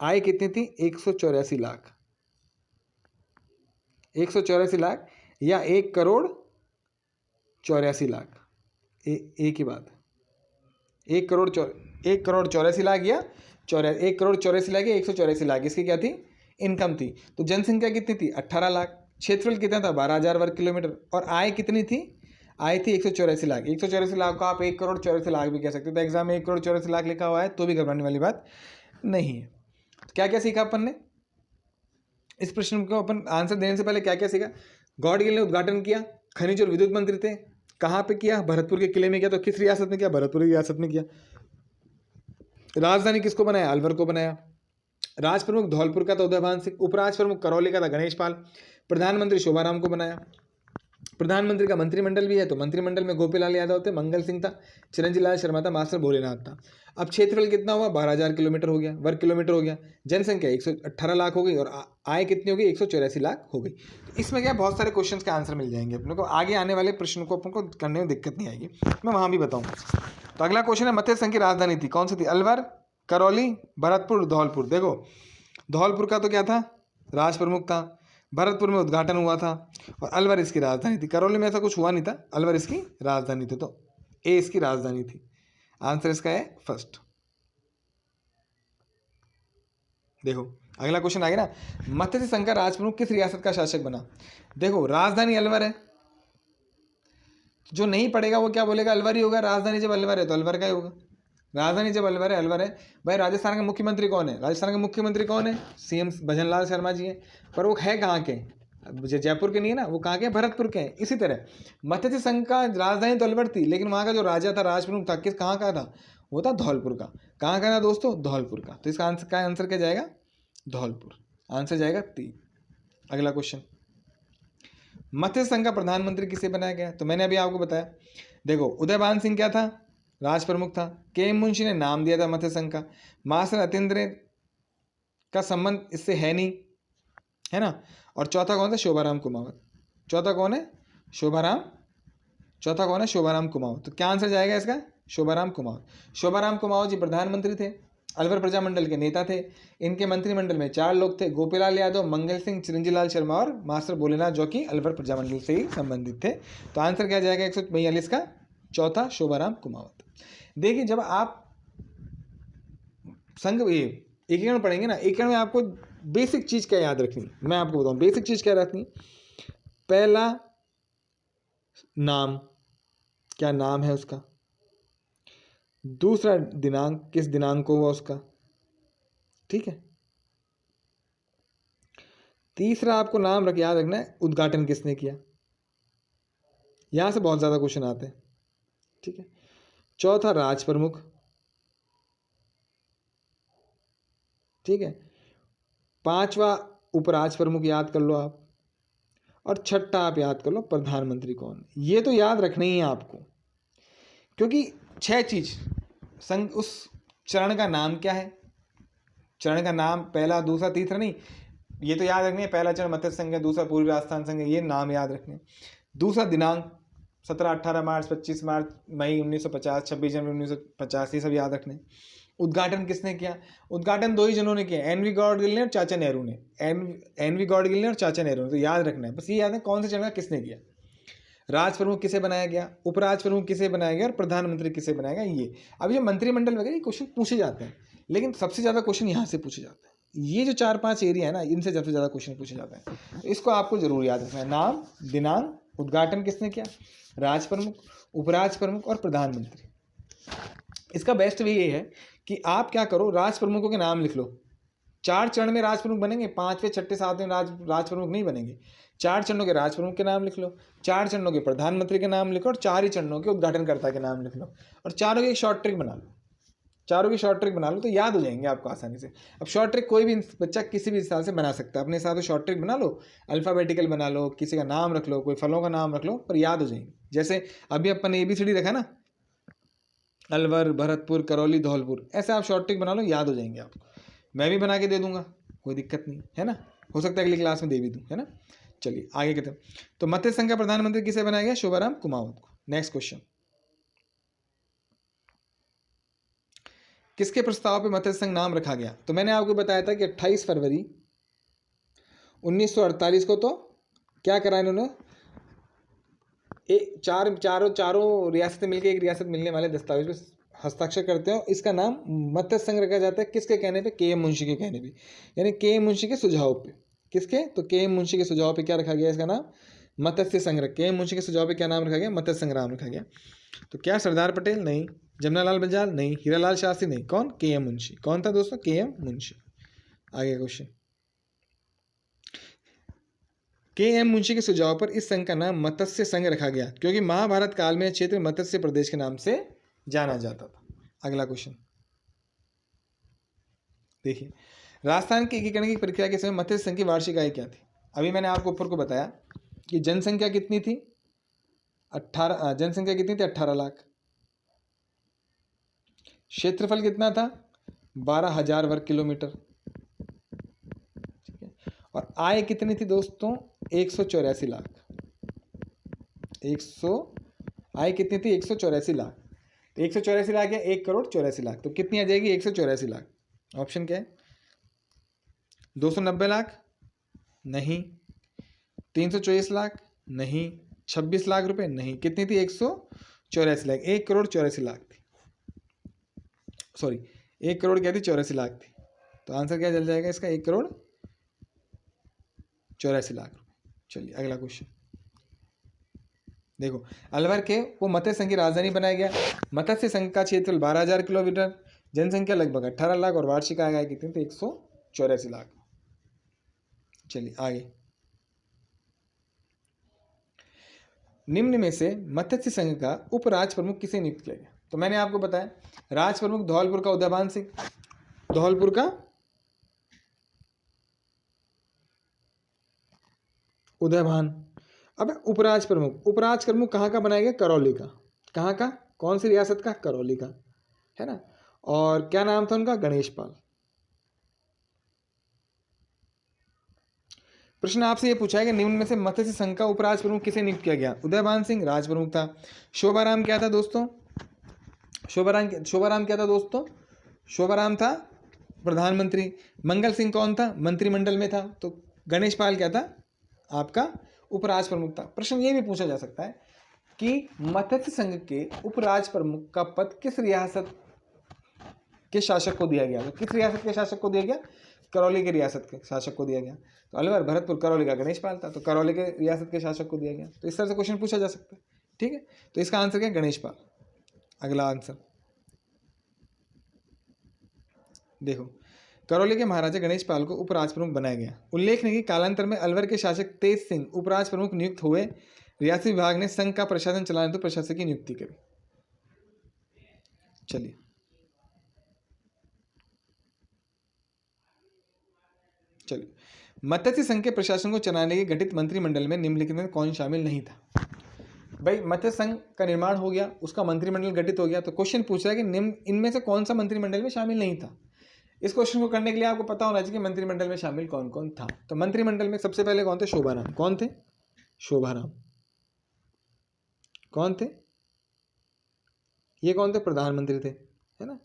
S1: आय कितनी थी? 184 लाख। 184 लाख या 1,84,00,000। एक ही बात। 1,84,00,000 लाख या 1,84,00,000 या 184 लाख, इसकी क्या थी? इनकम थी। तो जनसंख्या कितनी थी? 18 लाख। क्षेत्रफल कितना था? 12,000 वर्ग किलोमीटर। और आय कितनी थी? आय थी 184 लाख। 184 लाख को आप 1,84,00,000 भी कह सकते हो। तो एग्जाम में 1,84,00,000 लिखा हुआ है तो भी घबराने वाली बात नहीं है। तो क्या क्या सीखा अपन ने? इस प्रश्न को अपन आंसर देने से पहले क्या क्या सीखा? गॉडगिल ने उद्घाटन किया, खनिज और विद्युत मंत्री थे। कहाँ पे किया? भरतपुर के किले में किया। तो किस रियासत में किया? भरतपुर की रियासत में किया। राजधानी किसको बनाया? अलवर को बनाया। राज प्रमुख धौलपुर का था उदयभान सिंह। उपराज प्रमुख करौली का था गणेश पाल। प्रधानमंत्री शोभाराम को बनाया। प्रधानमंत्री का मंत्रिमंडल भी है, तो मंत्रिमंडल में गोपीलाल यादव थे, मंगल सिंह था, चिरंजी लाल शर्मा था, मास्टर भोलेनाथ था। अब क्षेत्रफल कितना हुआ? 12,000 किलोमीटर हो गया, वर्ग किलोमीटर हो गया। जनसंख्या 118 लाख हो गई और आय कितनी हो गई? 184 लाख हो गई। तो इसमें क्या बहुत सारे क्वेश्चन के आंसर मिल जाएंगे अपने को। आगे आने वाले प्रश्न को अपन को करने में दिक्कत नहीं आएगी, मैं वहाँ भी बताऊँगा। तो अगला क्वेश्चन है, मत्स्य संघ की राजधानी थी कौन सी थी? अलवर, करौली, भरतपुर, धौलपुर। देखो धौलपुर का तो क्या था? राज प्रमुख था। भरतपुर में उद्घाटन हुआ था और अलवर इसकी राजधानी थी। करौली में ऐसा कुछ हुआ नहीं था, अलवर इसकी राजधानी थी। तो ए इसकी राजधानी थी। आंसर इसका है फर्स्ट। देखो अगला क्वेश्चन आ गया ना, मत्स्य संघ का राज प्रमुख किस रियासत का शासक बना? देखो राजधानी अलवर है, जो नहीं पढ़ेगा वो क्या बोलेगा? अलवर ही होगा। राजधानी जब अलवर है तो अलवर का ही होगा। राजधानी जब अलवर है, अलवर है। भाई राजस्थान का मुख्यमंत्री कौन है? राजस्थान का मुख्यमंत्री कौन है? सीएम भजनलाल शर्मा जी हैं। पर वो है कहाँ के? जयपुर के नहीं है ना, वो कहाँ के? भरतपुर के हैं। इसी तरह मत्स्य संघ का राजधानी तो अलवर थी, लेकिन वहाँ का जो राजा था, राजप्रमुख था, किस कहाँ का था? वो था धौलपुर का। कहाँ का था दोस्तों? धौलपुर का। तो इसका आंसर क्या जाएगा? धौलपुर। आंसर जाएगा 3। अगला क्वेश्चन, मत्स्य संघ का प्रधानमंत्री किसे बनाया गया? तो मैंने अभी आपको बताया। देखो उदयभान सिंह क्या था? राज प्रमुख था। के मुंशी ने नाम दिया था मत्स्य संघ का। मास्टर अतेंद्र का संबंध इससे है नहीं, है ना। और चौथा कौन था? शोभाराम कुमावत। चौथा कौन है? शोभाराम। चौथा कौन है? शोभाराम कुमावत। तो क्या आंसर जाएगा इसका? शोभाराम कुमावत। शोभाराम कुमावत जी प्रधानमंत्री थे, अलवर प्रजामंडल के नेता थे। इनके मंत्रिमंडल में 4 लोग थे, गोपीलाल यादव, मंगल सिंह, चिरंजी लाल शर्मा और मास्टर भोलेनाथ, जो कि अलवर प्रजामंडल से ही संबंधित थे। तो आंसर क्या जाएगा? 142 का चौथा शोभाराम कुमावत। देखिए जब आप संघ एकीकरण पढ़ेंगे ना, एकीकरण में आपको बेसिक चीज क्या याद रखनी, मैं आपको बताऊं बेसिक चीज क्या रखनी। पहला नाम, क्या नाम है उसका। दूसरा दिनांक, किस दिनांक को हुआ उसका, ठीक है। तीसरा आपको नाम याद रखना है, उद्घाटन किसने किया। यहां से बहुत ज्यादा क्वेश्चन आते हैं, ठीक है। चौथा राज प्रमुख, ठीक है। पांचवा उपराज प्रमुख याद कर लो आप, और छठा आप याद कर लो प्रधानमंत्री कौन। ये तो याद रखना ही है आपको, क्योंकि 6 चीज संघ, उस चरण का नाम क्या है, चरण का नाम पहला, दूसरा, तीसरा नहीं, ये तो याद रखनी है, पहला चरण मत्स्य संघ है, दूसरा पूर्वी राजस्थान संघ है, ये नाम याद रखने। दूसरा दिनांक 17, 18 मार्च, 25 मार्च, मई 1950, 26 जनवरी 1950, ये सब याद रखने। उद्घाटन किसने किया? उद्घाटन दो ही जनों ने किया, एन वी गॉडगिल ने और चाचा नेहरू ने। एन वी गॉडगिल ने और चाचा नेहरू ने, तो याद रखना है, बस ये याद है कौन से चरण का किसने किया। राज प्रमुख किसे बनाया गया, उपराज प्रमुख किसे बनाया गया और प्रधानमंत्री किसे बनाया गया। ये अब ये मंत्रिमंडल वगैरह ये क्वेश्चन पूछे जाते हैं, लेकिन सबसे ज़्यादा क्वेश्चन यहाँ से पूछे जाते हैं। ये जो 4-5 एरिया है ना, इनसे सबसे ज़्यादा क्वेश्चन पूछे जाते हैं, तो इसको आपको जरूर याद रखना है। नाम, दिनांक, उद्घाटन किसने किया, राज प्रमुख, उपराज प्रमुख और प्रधानमंत्री। इसका बेस्ट वे ये है कि आप क्या करो, राज प्रमुखों के नाम लिख लो। 4 चरण में राज प्रमुख बनेंगे, 5वें, 6ठे, 7वें राज प्रमुख नहीं बनेंगे। 4 चरणों के राज प्रमुख के नाम लिख लो, 4 चरणों के प्रधानमंत्री के नाम लिखो और 4 ही चरणों के उद्घाटनकर्ता के नाम लिख लो, और चारों की एक शॉर्ट ट्रिक बना लो। चारों की शॉर्ट ट्रिक बना लो तो याद हो जाएंगे आपको आसानी से। अब शॉर्ट ट्रिक कोई भी बच्चा किसी भी हिसाब से बना सकता है, अपने हिसाब से शॉर्ट ट्रिक बना लो, अल्फ़ाबेटिकल बना लो, किसी का नाम रख लो, कोई फलों का नाम रख लो, पर याद हो जाएंगे। जैसे अभी अपन ने ABCD रखा ना, अलवर, भरतपुर, करौली, धौलपुर, ऐसे आप शॉर्ट ट्रिक बना लो, याद हो जाएंगे आपको। मैं भी बना के दे दूंगा, कोई दिक्कत नहीं है ना, हो सकता है अगली क्लास में दे भी दूँ, है ना। चलिए आगे कहते हैं, तो मत्स्य संघ का प्रधानमंत्री किसे बनाया गया, शोभाराम कुमावत को। नेक्स्ट क्वेश्चन, किसके प्रस्ताव पे मत्स्य संघ नाम रखा गया? तो मैंने आपको बताया था कि 28 फरवरी 1948 को तो क्या करा इन्होंने, चारों रियासतें मिलकर एक रियासत मिलने वाले दस्तावेज पे हस्ताक्षर करते हैं। इसका नाम मत्स्य संघ रखा जाता है, किसके कहने पे, KM मुंशी के कहने पे, यानी KM मुंशी के सुझाव पे। किसके? तो KM मुंशी के सुझाव पे क्या रखा गया, इसका नाम मत्स्य संघ। KM मुंशी के सुझाव पे क्या नाम रखा गया, मत्स्य संग्राम रखा गया। तो क्या सरदार पटेल? नहीं। जमनालाल बजाज? नहीं। हीरालाल शास्त्री? नहीं। कौन? KM मुंशी। कौन था दोस्तों? KM मुंशी। आगे क्वेश्चन, KM मुंशी के सुझाव पर इस संघ का नाम मत्स्य संघ रखा गया क्योंकि महाभारत काल में क्षेत्र मत्स्य प्रदेश के नाम से जाना जाता था। अगला क्वेश्चन देखिए, राजस्थान के एकीकरण की प्रक्रिया के समय मत्स्य संघ की वार्षिक आय क्या थी? अभी मैंने आपको ऊपर को बताया कि जनसंख्या कितनी थी, 18 लाख। क्षेत्रफल कितना था, 12,000 वर्ग किलोमीटर। ठीक है, और आय कितनी थी दोस्तों, 184 लाख। आय कितनी थी, 184 लाख। 184 लाख या 1,84,00,000, तो कितनी आ जाएगी, 184 लाख। ऑप्शन क्या है, 290 लाख? नहीं। 324 लाख? नहीं। 26 लाख रुपए? नहीं। कितनी थी, 184 लाख। 1,84,00,000 थी, सॉरी 1 करोड़ क्या थी, 84 लाख थी। तो आंसर क्या चल जाएगा इसका, 1,84,00,000 रुपये। चलिए अगला क्वेश्चन देखो, अलवर के वो मत्स्य संघ की राजधानी बनाया गया। मत्स्य संघ का क्षेत्रफल 12,000 किलोमीटर, जनसंख्या लगभग 18 लाख और वार्षिक आय कितनी थी, 184 लाख। चलिए आगे, निम्न में से मत्स्य संघ का उपराज प्रमुख किसे नियुक्त किया गया? तो मैंने आपको बताया, राज प्रमुख धौलपुर का उदयभान सिंह, धौलपुर का उदयभान। अब उपराज प्रमुख कहाँ का बनाया गया, करौली का। कहाँ का, कौन सी रियासत का, करौली का, है ना। और क्या नाम था उनका, गणेश पाल। प्रश्न आपसे ये पूछा है कि निम्न में से मत्स्य संघ का उपराज प्रमुख किसे नियुक्त किया गया? उदयभान सिंह राज प्रमुख था। शोभाराम क्या था दोस्तों, शोभाराम क्या था दोस्तों, शोभाराम था प्रधानमंत्री। मंगल सिंह कौन था, मंत्रिमंडल में था। तो गणेश पाल क्या था, आपका उपराज प्रमुख था। प्रश्न ये भी पूछा जा सकता है कि मत्स्य संघ के उपराज प्रमुख का पद किस रियासत के शासक को दिया गया? तो किस रियासत के शासक को दिया गया, करौली के रियासत के शासक को दिया गया। तो अलवर, भरतपुर, करौली का गणेश पाल था, तो करौली के रियासत के शासक को दिया गया। तो इस तरह से क्वेश्चन पूछा जा सकता है, ठीक है। तो इसका आंसर क्या है, गणेश पाल। अगला आंसर देखो, करौली के महाराजा गणेश पाल को उपराज प्रमुख बनाया गया। उल्लेखनीय कि कालांतर में अलवर के शासक तेज सिंह उपराज प्रमुख नियुक्त हुए। रियासती विभाग ने संघ का प्रशासन चलाने तो प्रशासक की नियुक्ति करी। चलिए मत्स्य संघ के प्रशासन को चलाने के गठित मंत्रिमंडल में निम्नलिखित में कौन शामिल नहीं था? भाई मत्स्य संघ का निर्माण हो गया, उसका मंत्रिमंडल गठित हो गया, तो क्वेश्चन पूछ रहा है कि निम्न इनमें से कौन सा मंत्रिमंडल में शामिल नहीं था? इस क्वेश्चन को करने के लिए आपको पता होना चाहिए कि मंत्रिमंडल में शामिल कौन कौन था। तो मंत्रिमंडल में सबसे पहले कौन थे? शोभाराम। कौन थे? शोभाराम। कौन थे ये? कौन थे? प्रधानमंत्री थे, है ना।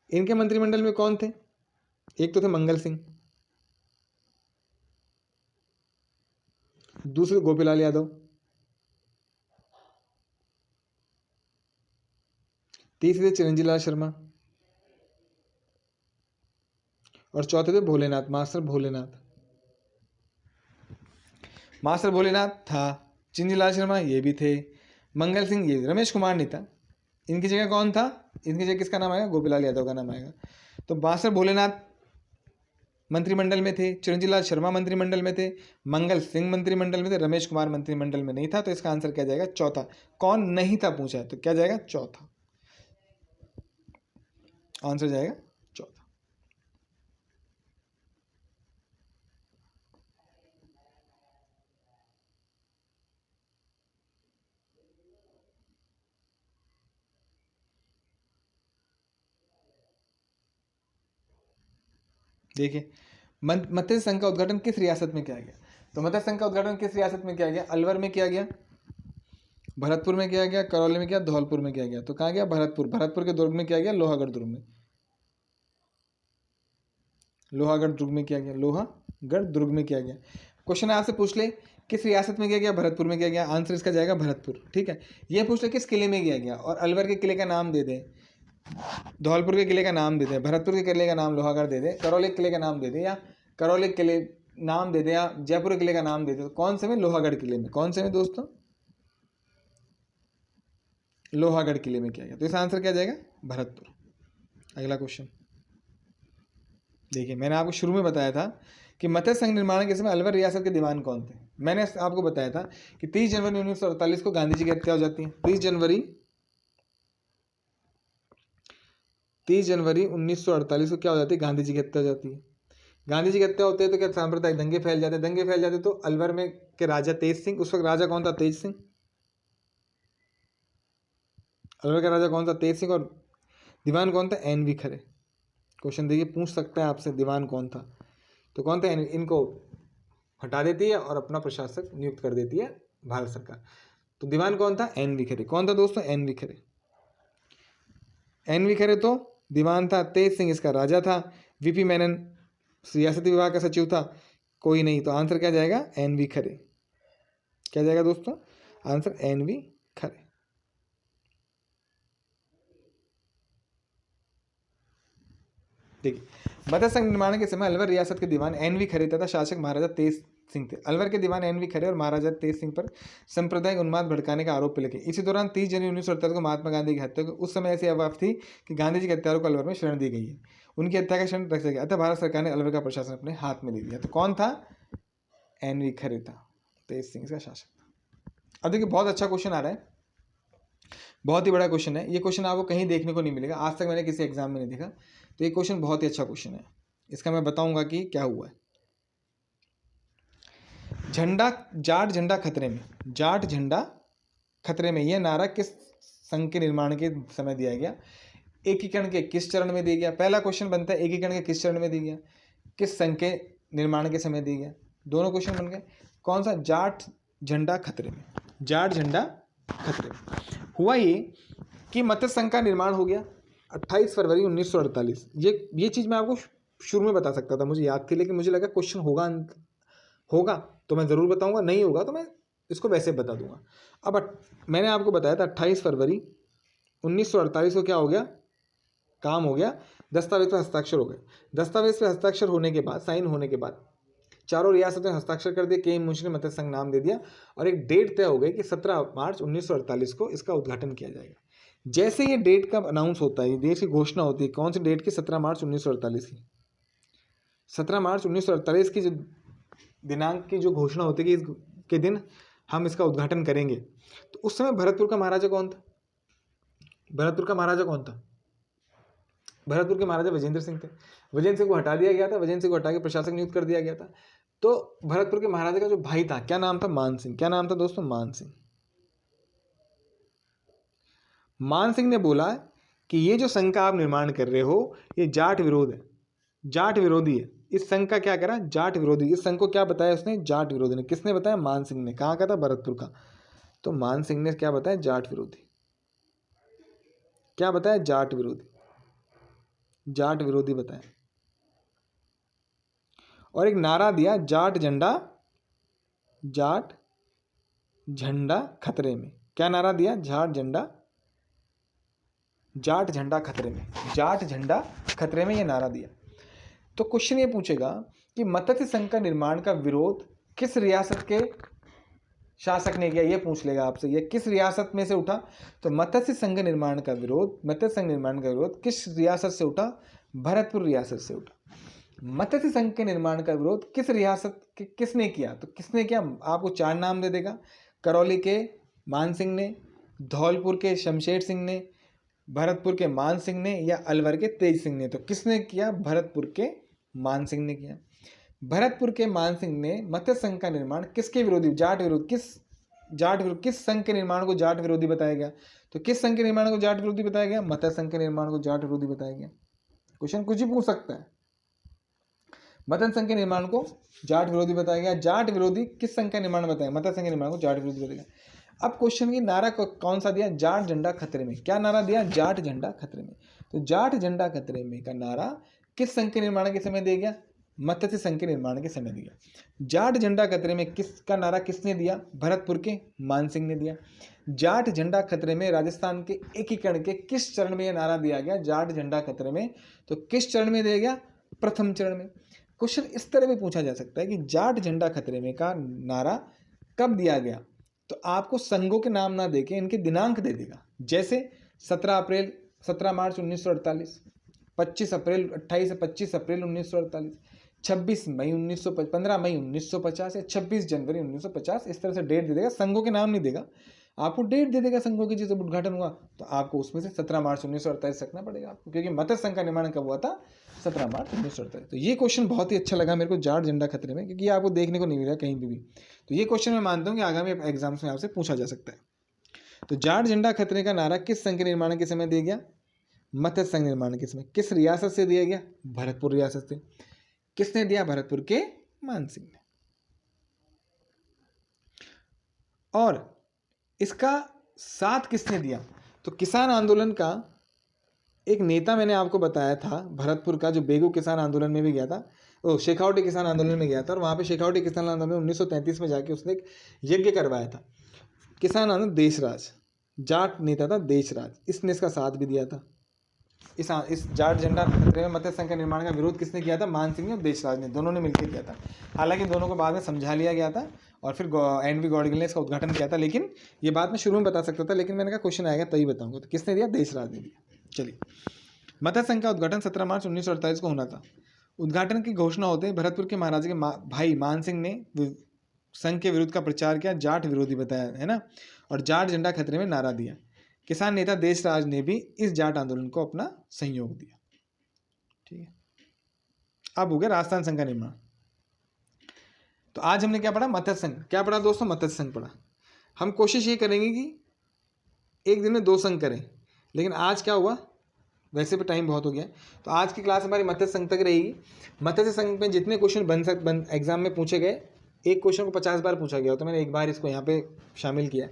S1: इनके मंत्रिमंडल में कौन थे? एक तो थे मंगल सिंह, दूसरे गोपीलाल यादव, तीसरे थे चिरंजीवी लाल शर्मा और चौथे थे भोलेनाथ, मास्टर भोलेनाथ। मास्टर भोलेनाथ था, चिरंजीवी लाल शर्मा ये भी थे, मंगल सिंह ये, रमेश कुमार नहीं था। इनकी जगह कौन था? इनकी जगह किसका नाम आएगा? गोपीलाल यादव का नाम आएगा। तो मास्टर भोलेनाथ मंत्रिमंडल में थे, चिरंजीवी लाल शर्मा मंत्रिमंडल में थे, मंगल सिंह मंत्रिमंडल में थे, रमेश कुमार मंत्रिमंडल में नहीं था। तो इसका आंसर क्या जाएगा? चौथा। कौन नहीं था पूछा है, तो क्या जाएगा? चौथा। आंसर जाएगा चौथा। देखिए, मत्स्य संघ का उद्घाटन किस रियासत में किया गया? तो मत्स्य संघ का उद्घाटन किस रियासत में किया गया? अलवर में किया गया, भरतपुर में किया गया, करौली में किया, धौलपुर में किया गया। तो कहाँ गया? भरतपुर। भरतपुर के दुर्ग में किया गया, लोहागढ़ दुर्ग में। लोहागढ़ दुर्ग में किया गया, लोहागढ़ दुर्ग में किया गया। क्वेश्चन आपसे पूछ ले किस रियासत में किया गया? भरतपुर में किया गया। आंसर इसका जाएगा भरतपुर। ठीक है, ये पूछ ले किस किले में किया गया, और अलवर के किले का नाम दे दे, धौलपुर के किले का नाम दे दे, भरतपुर के किले का नाम लोहागढ़ दे दे, करौली के किले का नाम दे दे, या करौली के किले नाम दे दे, या जयपुर के किले का नाम दे दे। तो कौन से में? लोहागढ़ किले में। कौन से में दोस्तों? लोहागढ़ किले में किया गया। तो इसका आंसर क्या जाएगा? भरतपुर। अगला क्वेश्चन देखिए, मैंने आपको शुरू में बताया था कि मत्स्य संघ निर्माण के समय अलवर रियासत के दीवान कौन थे। मैंने आपको बताया था कि 30 जनवरी 1948 को गांधी जी की हत्या हो जाती है। 30 जनवरी 1948 को क्या हो जाती है? गांधी जी की हत्या हो जाती है। गांधी जी की हत्या होते हैं तो क्या सांप्रदायिक दंगे फैल जाते हैं? दंगे फैल जाते तो अलवर में के राजा तेज सिंह, उस वक्त राजा कौन था? तेज सिंह। अलवर का राजा कौन था? तेज सिंह। और दीवान कौन था? एन वी खरे। क्वेश्चन देखिए, पूछ सकता है आपसे दीवान कौन था। तो कौन था? इनको हटा देती है और अपना प्रशासक नियुक्त कर देती है भारत सरकार। तो दीवान कौन था? एन वी खरे। कौन था दोस्तों? एन वी खरे। एन वी खरे तो दीवान था। तेज सिंह इसका राजा था। वीपी मेनन सियासती विभाग का सचिव था। कोई नहीं। तो आंसर क्या जाएगा? एन वी खरे। क्या जाएगा दोस्तों? आंसर एन वी खरे। देखिए, मत्स्य संघ निर्माण के समय अलवर रियासत के दीवान एन वी खरे तथा शासक महाराजा तेज सिंह थे। अलवर के दीवान एन वी खरे और महाराजा तेज सिंह पर सांप्रदायिक उन्माद भड़काने का आरोप लगे। इसी दौरान 30 जनवरी 1948 को महात्मा गांधी की हत्या को उस समय ऐसी अफवाह थी कि गांधी जी के हत्यारों को अलवर में शरण दी गई है। उनकी हत्या का क्षण रख गया। अतः भारत सरकार ने अलवर का प्रशासन अपने हाथ में ले लिया। तो कौन था? एन वी खरे था, तेज सिंह का शासक था। अब देखिए, बहुत अच्छा क्वेश्चन आ रहा है, बहुत ही बड़ा क्वेश्चन है। ये क्वेश्चन आपको कहीं देखने को नहीं मिलेगा, आज तक मैंने किसी एग्जाम में नहीं देखा। तो ये क्वेश्चन बहुत ही अच्छा क्वेश्चन है। इसका मैं बताऊंगा कि क्या हुआ है। झंडा, जाट झंडा खतरे में। जाट झंडा खतरे में, यह नारा किस संघ के निर्माण के समय दिया गया? एकीकरण के किस चरण में दिया गया? पहला क्वेश्चन बनता है, एकीकरण के किस चरण में दिया गया, किस संघ के निर्माण के समय दिया गया? दोनों क्वेश्चन बन गए। कौन सा? जाट झंडा खतरे में। जाट झंडा खतरे में। हुआ ये कि मत्स्य संघ का निर्माण हो गया 28 फरवरी 1948। ये चीज़ मैं आपको शुरू में बता सकता था, मुझे याद थी, लेकिन मुझे लगा क्वेश्चन होगा तो मैं ज़रूर बताऊंगा, नहीं होगा तो मैं इसको वैसे बता दूंगा। अब मैंने आपको बताया था 28 फरवरी 1948 को क्या हो गया? काम हो गया, दस्तावेज पर हस्ताक्षर हो गए। दस्तावेज पर हस्ताक्षर होने के बाद, साइन होने के बाद चारों रियासतों ने हस्ताक्षर कर दिए। के एम मुंशी ने मत्स्य संघ नाम दे दिया और एक डेट तय हो गई कि 17 मार्च 1948 को इसका उद्घाटन किया जाएगा। जैसे ये डेट का अनाउंस होता है, डेट की घोषणा होती है, कौन सी डेट की? 17 मार्च 1948 की। 17 मार्च 1948 की जो दिनांक की जो घोषणा होती है कि इसके दिन हम इसका उद्घाटन करेंगे, तो उस समय भरतपुर का महाराजा कौन था? भरतपुर का महाराजा कौन था? भरतपुर के महाराजा विजेंद्र सिंह थे। विजेंद्र सिंह को हटा दिया गया था, विजेंद्र सिंह को हटा के प्रशासक नियुक्त कर दिया गया था। तो भरतपुर के महाराजा का जो भाई था, क्या नाम था? मान सिंह। क्या नाम था दोस्तों? मान सिंह। मान सिंह ने बोला कि ये जो संघ का आप निर्माण कर रहे हो ये जाट विरोध है, जाट विरोधी है। इस संघ का क्या करा, जाट विरोधी। इस संघ को क्या बताया उसने, जाट विरोधी ने। किसने बताया, मान सिंह ने। कहाँ का था, भरतपुर का। तो मान सिंह ने क्या बताया, जाट विरोधी। क्या बताया, जाट विरोधी, जाट विरोधी बताया। और एक नारा दिया, जाट झंडा, जाट झंडा खतरे में। क्या नारा दिया, जाट झंडा, जाट झंडा खतरे में, जाट झंडा खतरे में, ये नारा दिया। तो क्वेश्चन ये पूछेगा कि मत्स्य संघ का निर्माण का विरोध किस रियासत के शासक ने किया, ये पूछ लेगा आपसे। ये किस रियासत में से उठा, तो मत्स्य संघ निर्माण का विरोध, मत्स्य संघ निर्माण का विरोध किस रियासत से उठा, भरतपुर रियासत से उठा। मत्स्य संघ के निर्माण का विरोध किस रियासत के किसने किया, तो किसने किया, आपको 4 नाम दे देगा। करौली के मान सिंह ने, धौलपुर के शमशेर सिंह ने, भरतपुर के मान सिंह ने, या अलवर के तेज सिंह ने। तो किसने किया, भरतपुर के मान सिंह ने किया। भरतपुर के मान सिंह ने मत्स्य संघ का निर्माण किसके विरोधी, जाट विरोध। किस संघ के निर्माण को जाट विरोधी बताया गया, तो किस संघ के निर्माण को जाट विरोधी बताया गया, मत्स्य संघ के निर्माण को जाट विरोधी बताया गया। क्वेश्चन कुछ भी पूछ सकता है। मत्स्य संघ के निर्माण को जाट विरोधी बताया गया। जाट विरोधी किस संघ का निर्माण बताया, मत्स्य संघ के निर्माण को जाट विरोधी बताया गया। अब क्वेश्चन की नारा कौन सा दिया, जाट झंडा खतरे में। क्या नारा दिया, जाट झंडा खतरे में। तो जाट झंडा खतरे में का नारा किस संघ के निर्माण के समय दिया गया, मत्स्य संघ के निर्माण के समय दिया। जाट झंडा खतरे में किसका नारा किसने दिया, भरतपुर के मान सिंह ने दिया। जाट झंडा खतरे में राजस्थान के एकीकरण के किस चरण में यह नारा दिया गया, जाट झंडा खतरे में, तो किस चरण में दिया गया, प्रथम चरण में। क्वेश्चन इस तरह भी पूछा जा सकता है कि जाट झंडा खतरे में का नारा कब दिया गया, तो आपको संघों के नाम ना देके इनके दिनांक दे देगा। जैसे 17 मार्च 1948, 25 अप्रैल 28 से 25 अप्रैल 1948, 26 मई 15 मई 1950 या 26 जनवरी 1950, इस तरह से डेट दे देगा, संघों के नाम नहीं देगा, आपको डेट दे देगा संघों की, जब उद्घाटन हुआ तो आपको उसमें से 17 मार्च 1948 रखना पड़ेगा आपको, क्योंकि मत्स्य संघ का निर्माण कब हुआ था, 17 मार्च 1948। तो ये क्वेश्चन बहुत ही अच्छा लगा मेरे को, जाट झंडा खतरे में, क्योंकि ये आपको देखने को नहीं मिला कहीं भी। तो ये क्वेश्चन मैं मानता हूँ कि आगामी एग्जाम्स में आपसे पूछा जा सकता है। तो जाट झंडा खतरे का नारा किस संघ के निर्माण के समय दिया गया, मत्स्य संघ निर्माण के समय। किस रियासत से दिया गया, भरतपुर रियासत से। किसने दिया, भरतपुर के मान सिंह ने। और इसका साथ किसने दिया, तो किसान आंदोलन का एक नेता मैंने आपको बताया था भरतपुर का, जो बेगू किसान आंदोलन में भी गया था, शेखावटी किसान आंदोलन में गया था, और वहाँ पे शेखावटी किसान आंदोलन में 1933 में जाके उसने एक यज्ञ करवाया था। किसान आंदोलन देशराज, जाट नेता था देशराज, इसने इसका साथ भी दिया था। इस जाट झंडा खतरे में मत्स्य संघ के निर्माण का विरोध किसने किया था, मान सिंह ने और देशराज ने, दोनों ने मिलकर किया था। हालांकि दोनों को बाद में समझा लिया गया था और फिर एन वी गॉडगिल ने इसका उद्घाटन किया था, लेकिन ये बात मैं शुरू में बता सकता था, लेकिन मैंने कहा क्वेश्चन आएगा तभी बताऊंगा। तो किसने दिया, देशराज ने दिया। चलिए, मत्स्य संघ का उद्घाटन 17 मार्च 1948 को होना था। उद्घाटन की घोषणा होते ही भरतपुर के महाराजा के भाई मान सिंह ने संघ के विरुद्ध का प्रचार किया, जाट विरोधी बताया है ना, और जाट झंडा खतरे में नारा दिया। किसान नेता देशराज ने भी इस जाट आंदोलन को अपना सहयोग दिया। ठीक है, अब हो गया राजस्थान संघ का निर्माण। तो आज हमने क्या पढ़ा, मत्स्य संघ। क्या पढ़ा दोस्तों, मत्स्य संघ पढ़ा। हम कोशिश ये करेंगे कि एक दिन में 2 संघ करें, लेकिन आज क्या हुआ, वैसे भी टाइम बहुत हो गया, तो आज की क्लास हमारी मत्स्य संघ तक रहेगी। मत्स्य संघ में जितने क्वेश्चन एग्जाम में पूछे गए, एक क्वेश्चन को 50 बार पूछा गया, तो मैंने एक बार इसको यहाँ पे शामिल किया।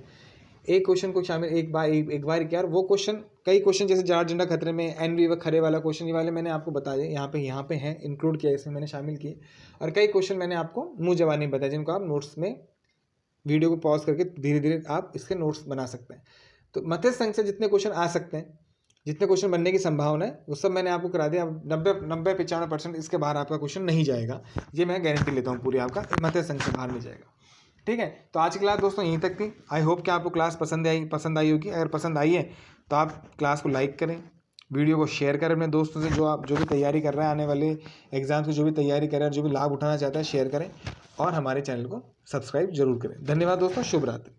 S1: एक क्वेश्चन को शामिल एक बार किया, और वो क्वेश्चन, कई क्वेश्चन जैसे जाट झंडा खतरे में एनवी व खरे वाला क्वेश्चन, ये वाले मैंने आपको बताया, यहाँ पे हैं, इंक्लूड किया, इसमें मैंने शामिल किए। और कई क्वेश्चन मैंने आपको मुँह जबानी बताया, जिनको आप नोट्स में वीडियो को पॉज करके धीरे धीरे आप इसके नोट्स बना सकते हैं। तो मत्स्य संघ से जितने क्वेश्चन आ सकते हैं, जितने क्वेश्चन बनने की संभावना है, वो सब मैंने आपको करा दिया। 90-95% इसके बाहर आपका क्वेश्चन नहीं जाएगा, ये मैं गारंटी लेता हूँ पूरी, आपका मत्स्य संघ से बाहर नहीं जाएगा। ठीक है, तो आज की क्लास दोस्तों यहीं तक थी। आई होप कि आपको क्लास पसंद आई होगी। अगर पसंद आई है तो आप क्लास को लाइक करें, वीडियो को शेयर करें अपने दोस्तों से, जो भी तैयारी कर रहे हैं, आने वाले एग्जाम्स की जो भी तैयारी कर रहे हैं, जो भी लाभ उठाना चाहता है, शेयर करें, और हमारे चैनल को सब्सक्राइब जरूर करें। धन्यवाद दोस्तों, शुभ रात्रि।